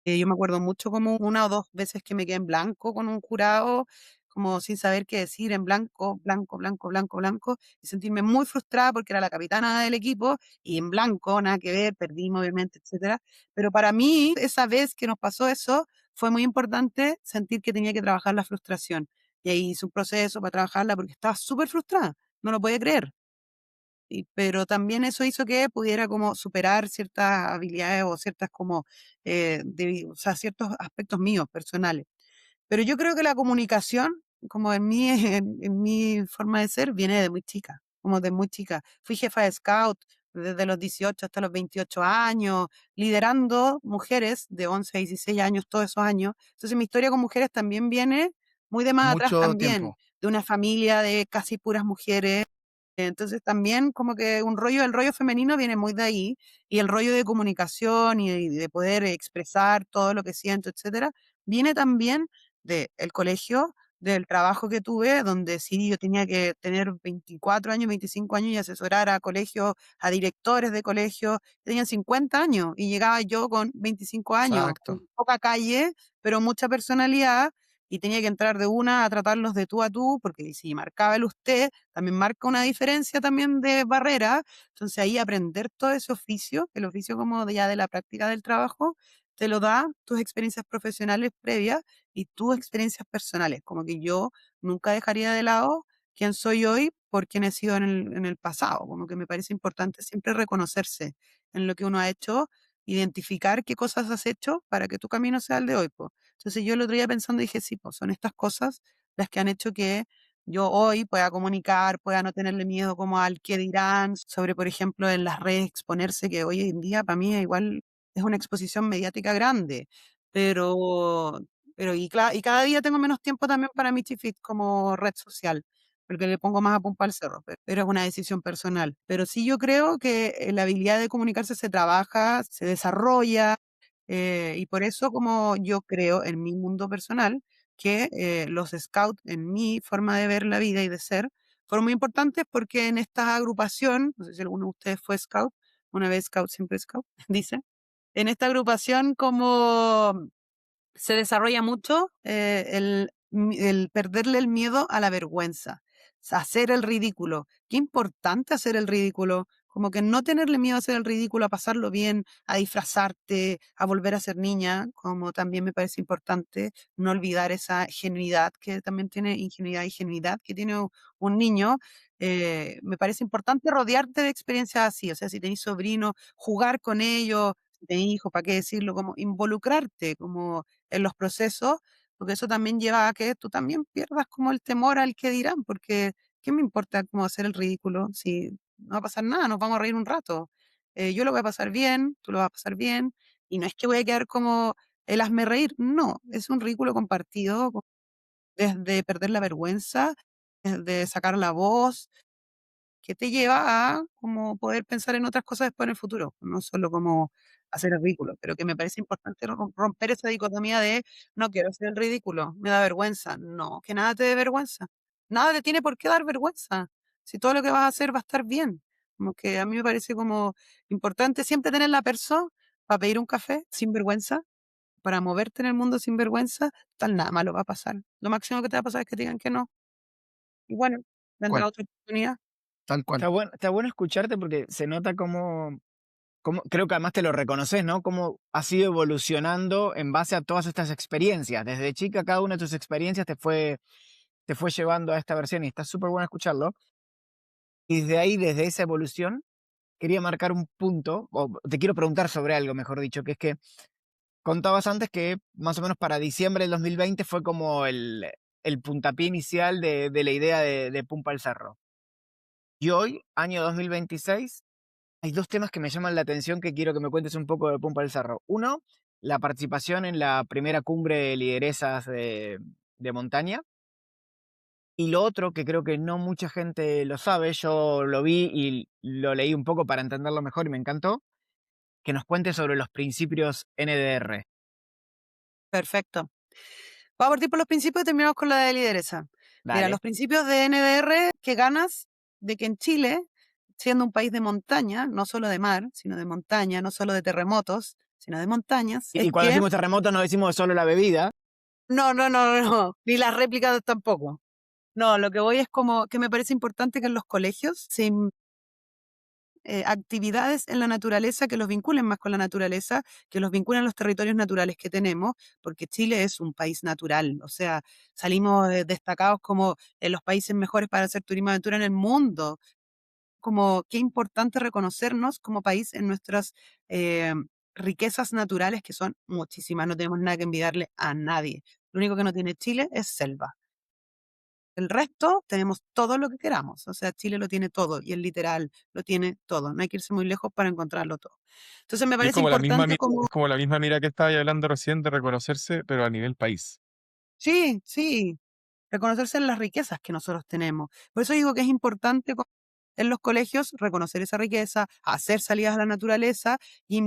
[SPEAKER 7] Yo me acuerdo mucho como 1 o 2 veces que me quedé en blanco con un jurado, como sin saber qué decir, en blanco, blanco, blanco, blanco, blanco, y sentirme muy frustrada porque era la capitana del equipo y en blanco, nada que ver, perdimos obviamente, etcétera. Pero para mí, esa vez que nos pasó eso, fue muy importante sentir que tenía que trabajar la frustración. Y ahí hice un proceso para trabajarla porque estaba súper frustrada, no lo podía creer. Pero también eso hizo que pudiera como superar ciertas habilidades o ciertas como, o sea, ciertos aspectos míos personales. Pero yo creo que la comunicación, como en mí, en mi forma de ser, viene de muy chica, como de muy chica. Fui jefa de scout desde los 18 hasta los 28 años, liderando mujeres de 11 a 16 años, todos esos años. Entonces mi historia con mujeres también viene muy de más atrás
[SPEAKER 6] Mucho
[SPEAKER 7] también,
[SPEAKER 6] tiempo.
[SPEAKER 7] de una familia de casi puras mujeres. Entonces también como que el rollo femenino viene muy de ahí, y el rollo de comunicación y de poder expresar todo lo que siento, etcétera, viene también del colegio, del trabajo que tuve, donde sí yo tenía que tener 24 años, 25 años y asesorar a colegios, a directores de colegios, que tenían 50 años, y llegaba yo con 25 años, con
[SPEAKER 6] Exacto.
[SPEAKER 7] poca calle, pero mucha personalidad, y tenía que entrar de una a tratarlos de tú a tú, porque si marcaba el usted, también marca una diferencia también de barrera. Entonces ahí aprender todo ese oficio, el oficio como ya de la práctica del trabajo, te lo da tus experiencias profesionales previas y tus experiencias personales. Como que yo nunca dejaría de lado quién soy hoy por quién he sido en el pasado. Como que me parece importante siempre reconocerse en lo que uno ha hecho, identificar qué cosas has hecho para que tu camino sea el de hoy, po. Entonces yo el otro día pensando dije, sí, pues son estas cosas las que han hecho que yo hoy pueda comunicar, pueda no tenerle miedo como al qué dirán, sobre, por ejemplo, en las redes exponerse, que hoy en día para mí igual es una exposición mediática grande, pero, y cada día tengo menos tiempo también para Michifit como red social, porque le pongo más a pumpa al cerro, pero es una decisión personal. Pero sí yo creo que la habilidad de comunicarse se trabaja, se desarrolla, y por eso como yo creo en mi mundo personal, que los scouts, en mi forma de ver la vida y de ser, fueron muy importantes porque en esta agrupación, no sé si alguno de ustedes fue scout, una vez scout, siempre scout, dice, en esta agrupación como se desarrolla mucho el perderle el miedo a la vergüenza, hacer el ridículo. Qué importante hacer el ridículo, como que no tenerle miedo a hacer el ridículo, a pasarlo bien, a disfrazarte, a volver a ser niña, como también me parece importante no olvidar esa genuidad que también tiene, ingenuidad y genuidad que tiene un niño. Me parece importante rodearte de experiencias así, o sea, si tenés sobrinos, jugar con ellos, si tenés hijos, ¿para qué decirlo? Como involucrarte, como en los procesos, porque eso también lleva a que tú también pierdas como el temor al que dirán, porque ¿qué me importa cómo hacer el ridículo? Si no va a pasar nada, nos vamos a reír un rato. Yo lo voy a pasar bien, tú lo vas a pasar bien, y no es que voy a quedar como el hazme reír, no, es un ridículo compartido, desde perder la vergüenza, desde sacar la voz, que te lleva a como poder pensar en otras cosas después en el futuro, no solo como hacer el ridículo, pero que me parece importante romper esa dicotomía de no quiero hacer el ridículo, me da vergüenza. No, que nada te dé vergüenza. Nada te tiene por qué dar vergüenza. Si todo lo que vas a hacer va a estar bien. Como que a mí me parece como importante siempre tener la persona para pedir un café sin vergüenza, para moverte en el mundo sin vergüenza, tal nada malo va a pasar. Lo máximo que te va a pasar es que te digan que no. Y bueno, vendrá
[SPEAKER 6] ¿Cuál?
[SPEAKER 7] otra oportunidad.
[SPEAKER 6] Tal cual.
[SPEAKER 5] Está bueno escucharte porque se nota cómo, creo que además te lo reconoces, ¿no? Cómo has ido evolucionando en base a todas estas experiencias. Desde chica, cada una de tus experiencias te fue llevando a esta versión y está súper bueno escucharlo. Y desde ahí, desde esa evolución, quería marcar un punto, o te quiero preguntar sobre algo, mejor dicho, que es que contabas antes que más o menos para diciembre del 2020 fue como el puntapié inicial de la idea de Pumpa al Cerro. Y hoy, año 2026, hay dos temas que me llaman la atención que quiero que me cuentes un poco de Pumpa al Cerro. Uno, la participación en la primera cumbre de lideresas de montaña. Y lo otro, que creo que no mucha gente lo sabe, yo lo vi y lo leí un poco para entenderlo mejor y me encantó, que nos cuentes sobre los principios NDR.
[SPEAKER 7] Perfecto. Vamos a partir por los principios y terminamos con la de lideresa. Mira,
[SPEAKER 5] Dale.
[SPEAKER 7] los principios de NDR que ganas de que en Chile, siendo un país de montaña, no solo de mar, sino de montaña, no solo de terremotos, sino de montañas,
[SPEAKER 5] Y
[SPEAKER 7] es
[SPEAKER 5] cuando
[SPEAKER 7] que
[SPEAKER 5] decimos terremoto no decimos solo la bebida.
[SPEAKER 7] no, no, no, no, ni las réplicas tampoco. No, lo que voy es como que me parece importante que en los colegios se actividades en la naturaleza que los vinculen más con la naturaleza, que los vinculen a los territorios naturales que tenemos, porque Chile es un país natural, o sea, salimos destacados como en los países mejores para hacer turismo de aventura en el mundo, como qué importante reconocernos como país en nuestras eh, riquezas naturales, que son muchísimas, no tenemos nada que envidiarle a nadie. Lo único que no tiene Chile es selva. El resto tenemos todo lo que queramos. O sea, Chile lo tiene todo y el literal lo tiene todo. No hay que irse muy lejos para encontrarlo todo. Entonces me
[SPEAKER 4] Y es
[SPEAKER 7] parece
[SPEAKER 4] como la misma,
[SPEAKER 7] importante como,
[SPEAKER 4] es como la misma mira que estaba hablando recién de reconocerse, pero a nivel país.
[SPEAKER 7] sí, sí, reconocerse en las riquezas que nosotros tenemos. Por eso digo que es importante en los colegios reconocer esa riqueza, hacer salidas a la naturaleza y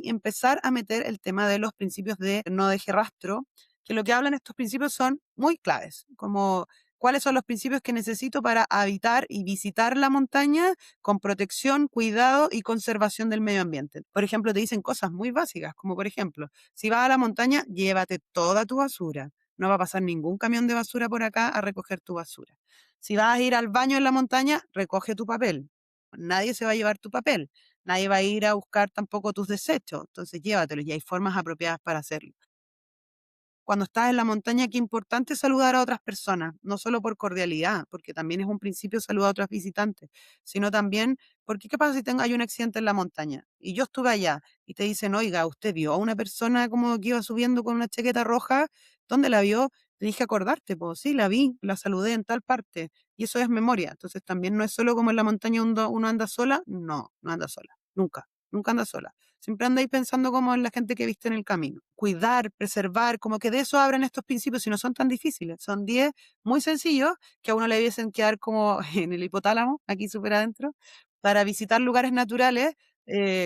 [SPEAKER 7] empezar a meter el tema de los principios de no deje rastro, que lo que hablan estos principios son muy claves, como cuáles son los principios que necesito para habitar y visitar la montaña con protección, cuidado y conservación del medio ambiente. Por ejemplo, te dicen cosas muy básicas, como por ejemplo, si vas a la montaña, llévate toda tu basura. No va a pasar ningún camión de basura por acá a recoger tu basura. Si vas a ir al baño en la montaña, recoge tu papel. Nadie se va a llevar tu papel. Nadie va a ir a buscar tampoco tus desechos. Entonces llévatelos y hay formas apropiadas para hacerlo. Cuando estás en la montaña, qué importante saludar a otras personas, no solo por cordialidad, porque también es un principio saludar a otros visitantes, sino también porque qué pasa si hay un accidente en la montaña y yo estuve allá y te dicen, oiga, ¿usted vio a una persona como que iba subiendo con una chaqueta roja? ¿Dónde la vio? Te dije acordarte, pues sí, la vi, la saludé en tal parte y eso es memoria. Entonces también no es solo como en la montaña uno anda sola, no, no anda sola, nunca, nunca anda sola. Siempre andáis pensando como en la gente que viste en el camino. Cuidar, preservar, como que de eso abren estos principios y no son tan difíciles. Son 10 muy sencillos que a uno le debiesen quedar como en el hipotálamo, aquí súper adentro, para visitar lugares naturales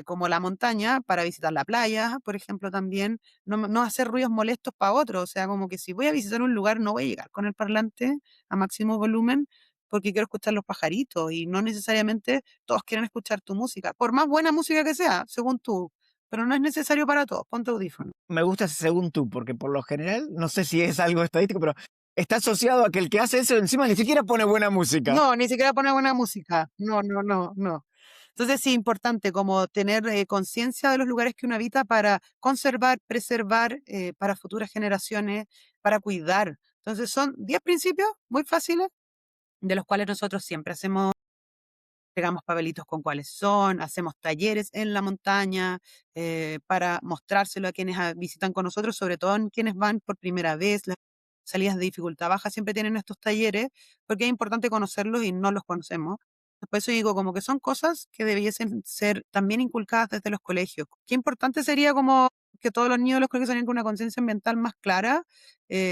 [SPEAKER 7] como la montaña, para visitar la playa, por ejemplo, también. No hacer ruidos molestos para otros. O sea, como que si voy a visitar un lugar, no voy a llegar con el parlante a máximo volumen porque quiero escuchar los pajaritos y no necesariamente todos quieren escuchar tu música, por más buena música que sea, según tú, pero no es necesario para todos, ponte audífono.
[SPEAKER 5] Me gusta ese según tú, porque por lo general, no sé si es algo estadístico, pero está asociado a que el que hace eso encima ni siquiera pone buena música.
[SPEAKER 7] No, ni siquiera pone buena música, no, no, no, no. Entonces sí, importante como tener conciencia de los lugares que uno habita para conservar, preservar para futuras generaciones, para cuidar. Entonces son 10 principios muy fáciles, de los cuales nosotros siempre hacemos pegamos papelitos con cuáles son, hacemos talleres en la montaña para mostrárselo a quienes visitan con nosotros, sobre todo en quienes van por primera vez. Las salidas de dificultad baja siempre tienen estos talleres porque es importante conocerlos y no los conocemos. Por eso digo, como que son cosas que debiesen ser también inculcadas desde los colegios. Qué importante sería como que todos los niños de los colegios tengan una conciencia ambiental más clara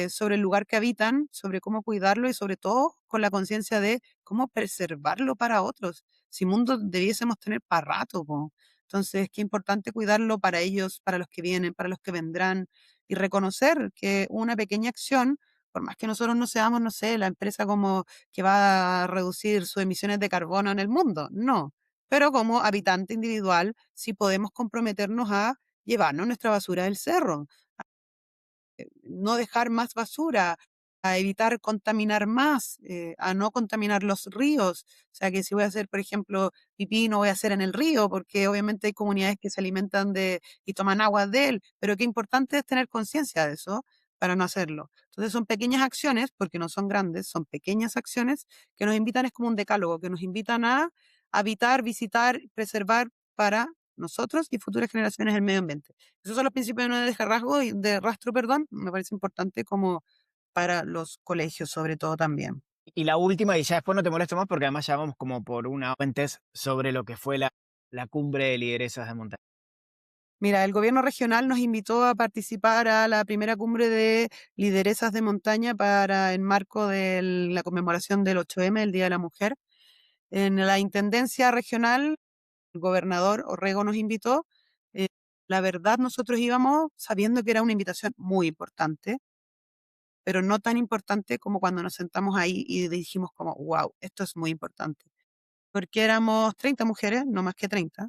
[SPEAKER 7] sobre el lugar que habitan, sobre cómo cuidarlo y sobre todo con la conciencia de cómo preservarlo para otros. Si mundo debiésemos tener para rato, po. Entonces, qué importante cuidarlo para ellos, para los que vienen, para los que vendrán, y reconocer que una pequeña acción, por más que nosotros no seamos, no sé, la empresa como que va a reducir sus emisiones de carbono en el mundo, no. Pero como habitante individual, sí podemos comprometernos a llevarnos nuestra basura del cerro, no dejar más basura, a evitar contaminar más, a no contaminar los ríos. O sea, que si voy a hacer, por ejemplo, pipí, no voy a hacer en el río, porque obviamente hay comunidades que se alimentan de y toman agua de él, pero qué importante es tener conciencia de eso para no hacerlo. Entonces son pequeñas acciones, porque no son grandes, son pequeñas acciones que nos invitan, es como un decálogo, que nos invitan a habitar, visitar, preservar para nosotros y futuras generaciones el medio ambiente. Esos son los principios de no dejar de rastro, perdón, me parece importante como para los colegios sobre todo también.
[SPEAKER 5] Y la última, y ya después no te molesto más, porque además ya vamos como por una fuentes sobre lo que fue la cumbre de lideresas de montaña.
[SPEAKER 7] Mira, el gobierno regional nos invitó a participar a la primera cumbre de lideresas de montaña para en marco de la conmemoración del 8M, el Día de la Mujer. En la intendencia regional, el gobernador Orrego nos invitó. Eh, la verdad, nosotros íbamos sabiendo que era una invitación muy importante, pero no tan importante como cuando nos sentamos ahí y dijimos como, wow, esto es muy importante. Porque éramos 30 mujeres, no más que 30,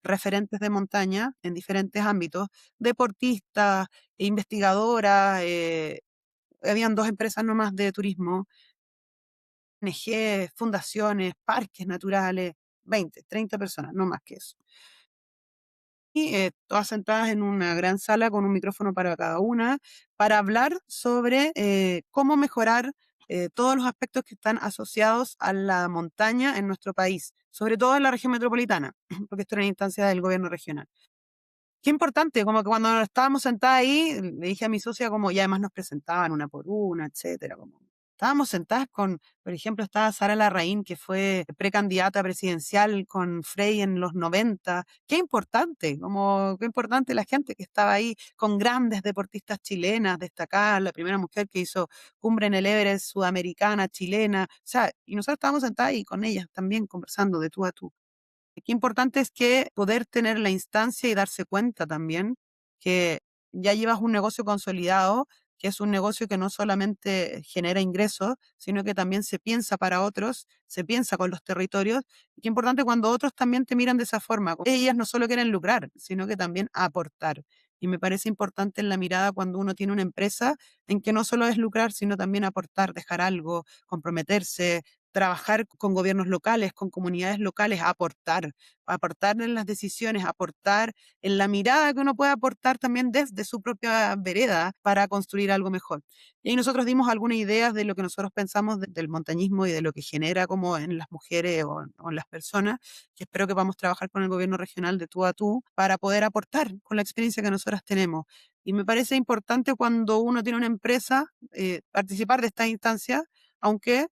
[SPEAKER 7] referentes de montaña en diferentes ámbitos, deportistas, investigadoras, habían 2 empresas nomás de turismo, ONG, fundaciones, parques naturales, 20, 30 personas, no más que eso. Y todas sentadas en una gran sala con un micrófono para cada una, para hablar sobre cómo mejorar todos los aspectos que están asociados a la montaña en nuestro país, sobre todo en la región metropolitana, porque esto era una instancia del gobierno regional. Qué importante, como que cuando estábamos sentadas ahí, le dije a mi socia como, y además nos presentaban una por una, etcétera, como estábamos sentadas con, por ejemplo, estaba Sara Larraín, que fue precandidata presidencial con Frei en los 90. Qué importante, como qué importante la gente que estaba ahí con grandes deportistas chilenas destacadas, la primera mujer que hizo cumbre en el Everest sudamericana, chilena, o sea, y nosotros estábamos sentadas ahí con ellas también conversando de tú a tú. Qué importante es que poder tener la instancia y darse cuenta también que ya llevas un negocio consolidado, que es un negocio que no solamente genera ingresos, sino que también se piensa para otros, se piensa con los territorios. Y qué importante cuando otros también te miran de esa forma. Ellas no solo quieren lucrar, sino que también aportar. Y me parece importante en la mirada cuando uno tiene una empresa en que no solo es lucrar, sino también aportar, dejar algo, comprometerse, trabajar con gobiernos locales, con comunidades locales, aportar en las decisiones, aportar en la mirada que uno puede aportar también desde su propia vereda para construir algo mejor. Y ahí nosotros dimos algunas ideas de lo que nosotros pensamos del montañismo y de lo que genera como en las mujeres o en las personas, que espero que vamos a trabajar con el gobierno regional de tú a tú para poder aportar con la experiencia que nosotras tenemos. Y me parece importante cuando uno tiene una empresa participar de esta instancia, aunque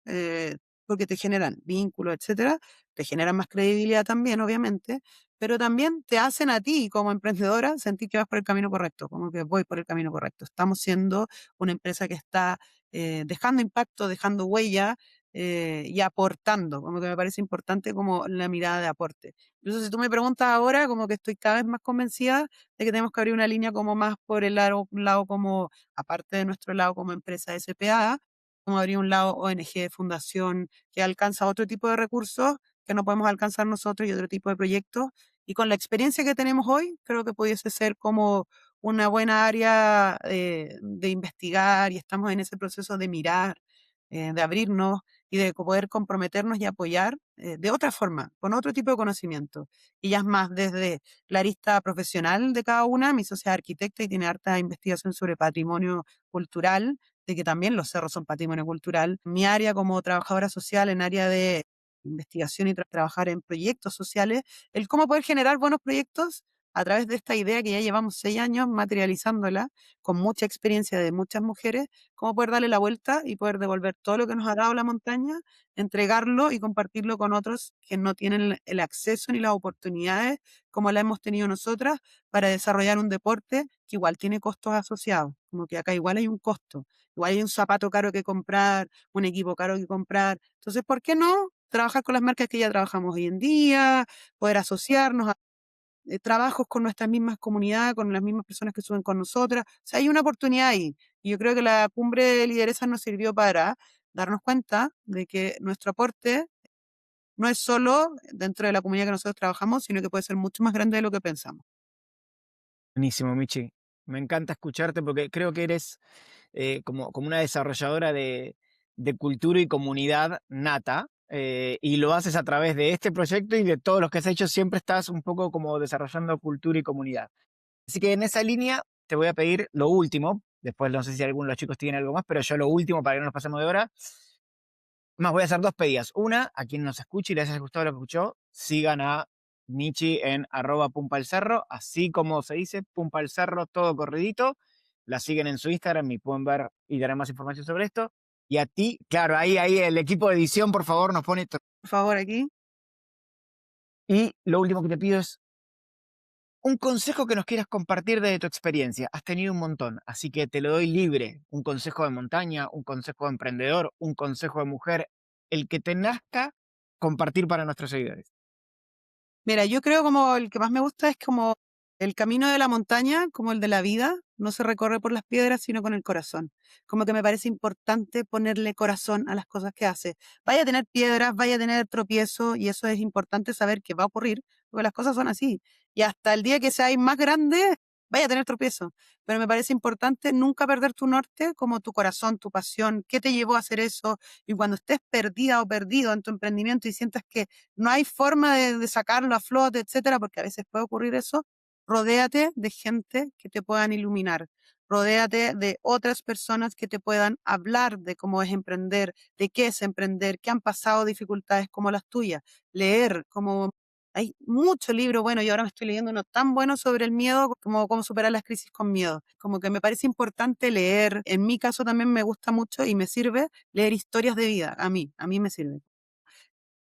[SPEAKER 7] porque te generan vínculos, etcétera, te generan más credibilidad también, obviamente, pero también te hacen a ti como emprendedora sentir que vas por el camino correcto, como que voy por el camino correcto. Estamos siendo una empresa que está dejando impacto, dejando huella y aportando, como que me parece importante como la mirada de aporte. Entonces, si tú me preguntas ahora, como que estoy cada vez más convencida de que tenemos que abrir una línea como más por el lado como, aparte de nuestro lado como empresa SPA, como habría un lado ONG, fundación, que alcanza otro tipo de recursos que no podemos alcanzar nosotros y otro tipo de proyectos. Y con la experiencia que tenemos hoy, creo que pudiese ser como una buena área de investigar y estamos en ese proceso de mirar, de abrirnos y de poder comprometernos y apoyar de otra forma, con otro tipo de conocimiento. Y ya es más desde la arista profesional de cada una, mi socia es arquitecta y tiene harta investigación sobre patrimonio cultural, de que también los cerros son patrimonio cultural. Mi área como trabajadora social en área de investigación y trabajar en proyectos sociales, el cómo poder generar buenos proyectos a través de esta idea que ya llevamos 6 años materializándola, con mucha experiencia de muchas mujeres, cómo poder darle la vuelta y poder devolver todo lo que nos ha dado la montaña, entregarlo y compartirlo con otros que no tienen el acceso ni las oportunidades como la hemos tenido nosotras para desarrollar un deporte que igual tiene costos asociados, como que acá igual hay un costo, igual hay un zapato caro que comprar, un equipo caro que comprar. Entonces, ¿por qué no trabajar con las marcas que ya trabajamos hoy en día, poder asociarnos a trabajos con nuestras mismas comunidades, con las mismas personas que suben con nosotras? O sea, hay una oportunidad ahí. Y yo creo que la cumbre de lideresas nos sirvió para darnos cuenta de que nuestro aporte no es solo dentro de la comunidad que nosotros trabajamos, sino que puede ser mucho más grande de lo que pensamos.
[SPEAKER 5] Buenísimo, Michi. Me encanta escucharte porque creo que eres como una desarrolladora de cultura y comunidad nata, y lo haces a través de este proyecto y de todos los que has hecho, siempre estás un poco como desarrollando cultura y comunidad. Así que en esa línea te voy a pedir lo último, después no sé si alguno de los chicos tiene algo más, pero yo lo último para que no nos pasemos de hora. Más, voy a hacer 2 pedidas. Una, a quien nos escuche y les haya gustado lo que escuchó, sigan a Michi en @pumpalcerro, así como se dice, pumpalcerro, todo corridito. La siguen en su Instagram y pueden ver y tener más información sobre esto. Y a ti, claro, ahí el equipo de edición, por favor, nos pone.
[SPEAKER 7] Por favor, aquí.
[SPEAKER 5] Y lo último que te pido es un consejo que nos quieras compartir de tu experiencia. Has tenido un montón, así que te lo doy libre. Un consejo de montaña, un consejo de emprendedor, un consejo de mujer, el que te nazca compartir para nuestros seguidores.
[SPEAKER 7] Mira, yo creo como el que más me gusta es como el camino de la montaña, como el de la vida, no se recorre por las piedras, sino con el corazón. Como que me parece importante ponerle corazón a las cosas que hace. Vaya a tener piedras, vaya a tener tropiezo, y eso es importante saber que va a ocurrir, porque las cosas son así. Y hasta el día que seáis más grande, vaya a tener tropiezo. Pero me parece importante nunca perder tu norte, como tu corazón, tu pasión, qué te llevó a hacer eso. Y cuando estés perdida o perdido en tu emprendimiento y sientas que no hay forma de sacarlo a flote, etcétera, porque a veces puede ocurrir eso, rodéate de gente que te puedan iluminar. Rodéate de otras personas que te puedan hablar de cómo es emprender, de qué es emprender, que han pasado dificultades como las tuyas. Leer, como hay mucho libro bueno, y ahora me estoy leyendo uno tan bueno sobre el miedo, como cómo superar las crisis con miedo. Como que me parece importante leer. En mi caso también me gusta mucho y me sirve leer historias de vida. A mí me sirve.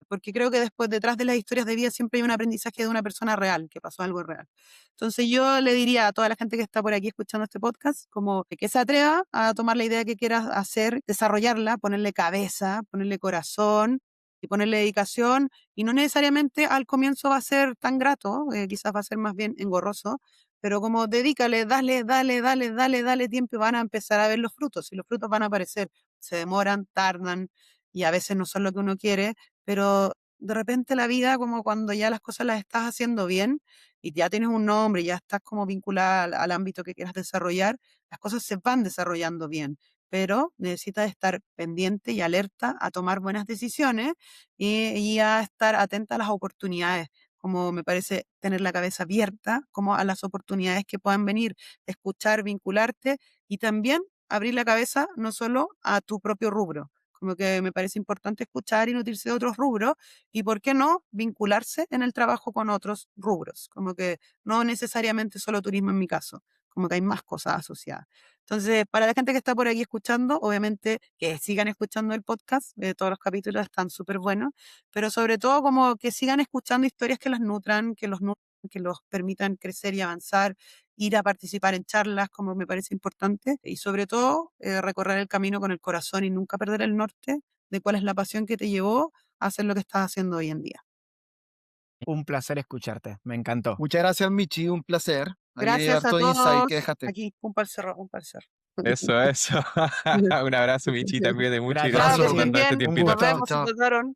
[SPEAKER 7] Porque creo que después, detrás de las historias de vida, siempre hay un aprendizaje de una persona real, que pasó algo real. Entonces yo le diría a toda la gente que está por aquí escuchando este podcast, como que se atreva a tomar la idea que quieras hacer, desarrollarla, ponerle cabeza, ponerle corazón y ponerle dedicación, y no necesariamente al comienzo va a ser tan grato, quizás va a ser más bien engorroso, pero como dedícale, dale tiempo y van a empezar a ver los frutos, y los frutos van a aparecer. Se demoran, tardan, y a veces no son lo que uno quiere, pero de repente la vida, como cuando ya las cosas las estás haciendo bien y ya tienes un nombre, ya estás como vinculada al ámbito que quieras desarrollar, las cosas se van desarrollando bien, pero necesitas estar pendiente y alerta a tomar buenas decisiones y a estar atenta a las oportunidades, como me parece tener la cabeza abierta, como a las oportunidades que puedan venir, escuchar, vincularte y también abrir la cabeza no solo a tu propio rubro, como que me parece importante escuchar y nutrirse de otros rubros y, ¿por qué no?, vincularse en el trabajo con otros rubros, como que no necesariamente solo turismo en mi caso, como que hay más cosas asociadas. Entonces, para la gente que está por aquí escuchando, obviamente que sigan escuchando el podcast, todos los capítulos están súper buenos, pero sobre todo como que sigan escuchando historias que las nutran, que los permitan crecer y avanzar, ir a participar en charlas, como me parece importante, y sobre todo recorrer el camino con el corazón y nunca perder el norte de cuál es la pasión que te llevó a hacer lo que estás haciendo hoy en día.
[SPEAKER 5] Un placer escucharte, me encantó.
[SPEAKER 6] Muchas gracias, Michi, un placer. Hay
[SPEAKER 7] Gracias a
[SPEAKER 6] harto insight
[SPEAKER 7] todos.
[SPEAKER 6] que dejaste.
[SPEAKER 7] Aquí, un par cerro.
[SPEAKER 4] Eso. Un abrazo, Michita, cuídate mucho y
[SPEAKER 5] Gracias,
[SPEAKER 4] gracias por
[SPEAKER 5] Michi.
[SPEAKER 4] darnos este
[SPEAKER 7] Bien,
[SPEAKER 5] Un
[SPEAKER 4] tiempito.
[SPEAKER 7] nos
[SPEAKER 5] gusto.
[SPEAKER 7] vemos,
[SPEAKER 6] Chao.
[SPEAKER 7] si pasaron.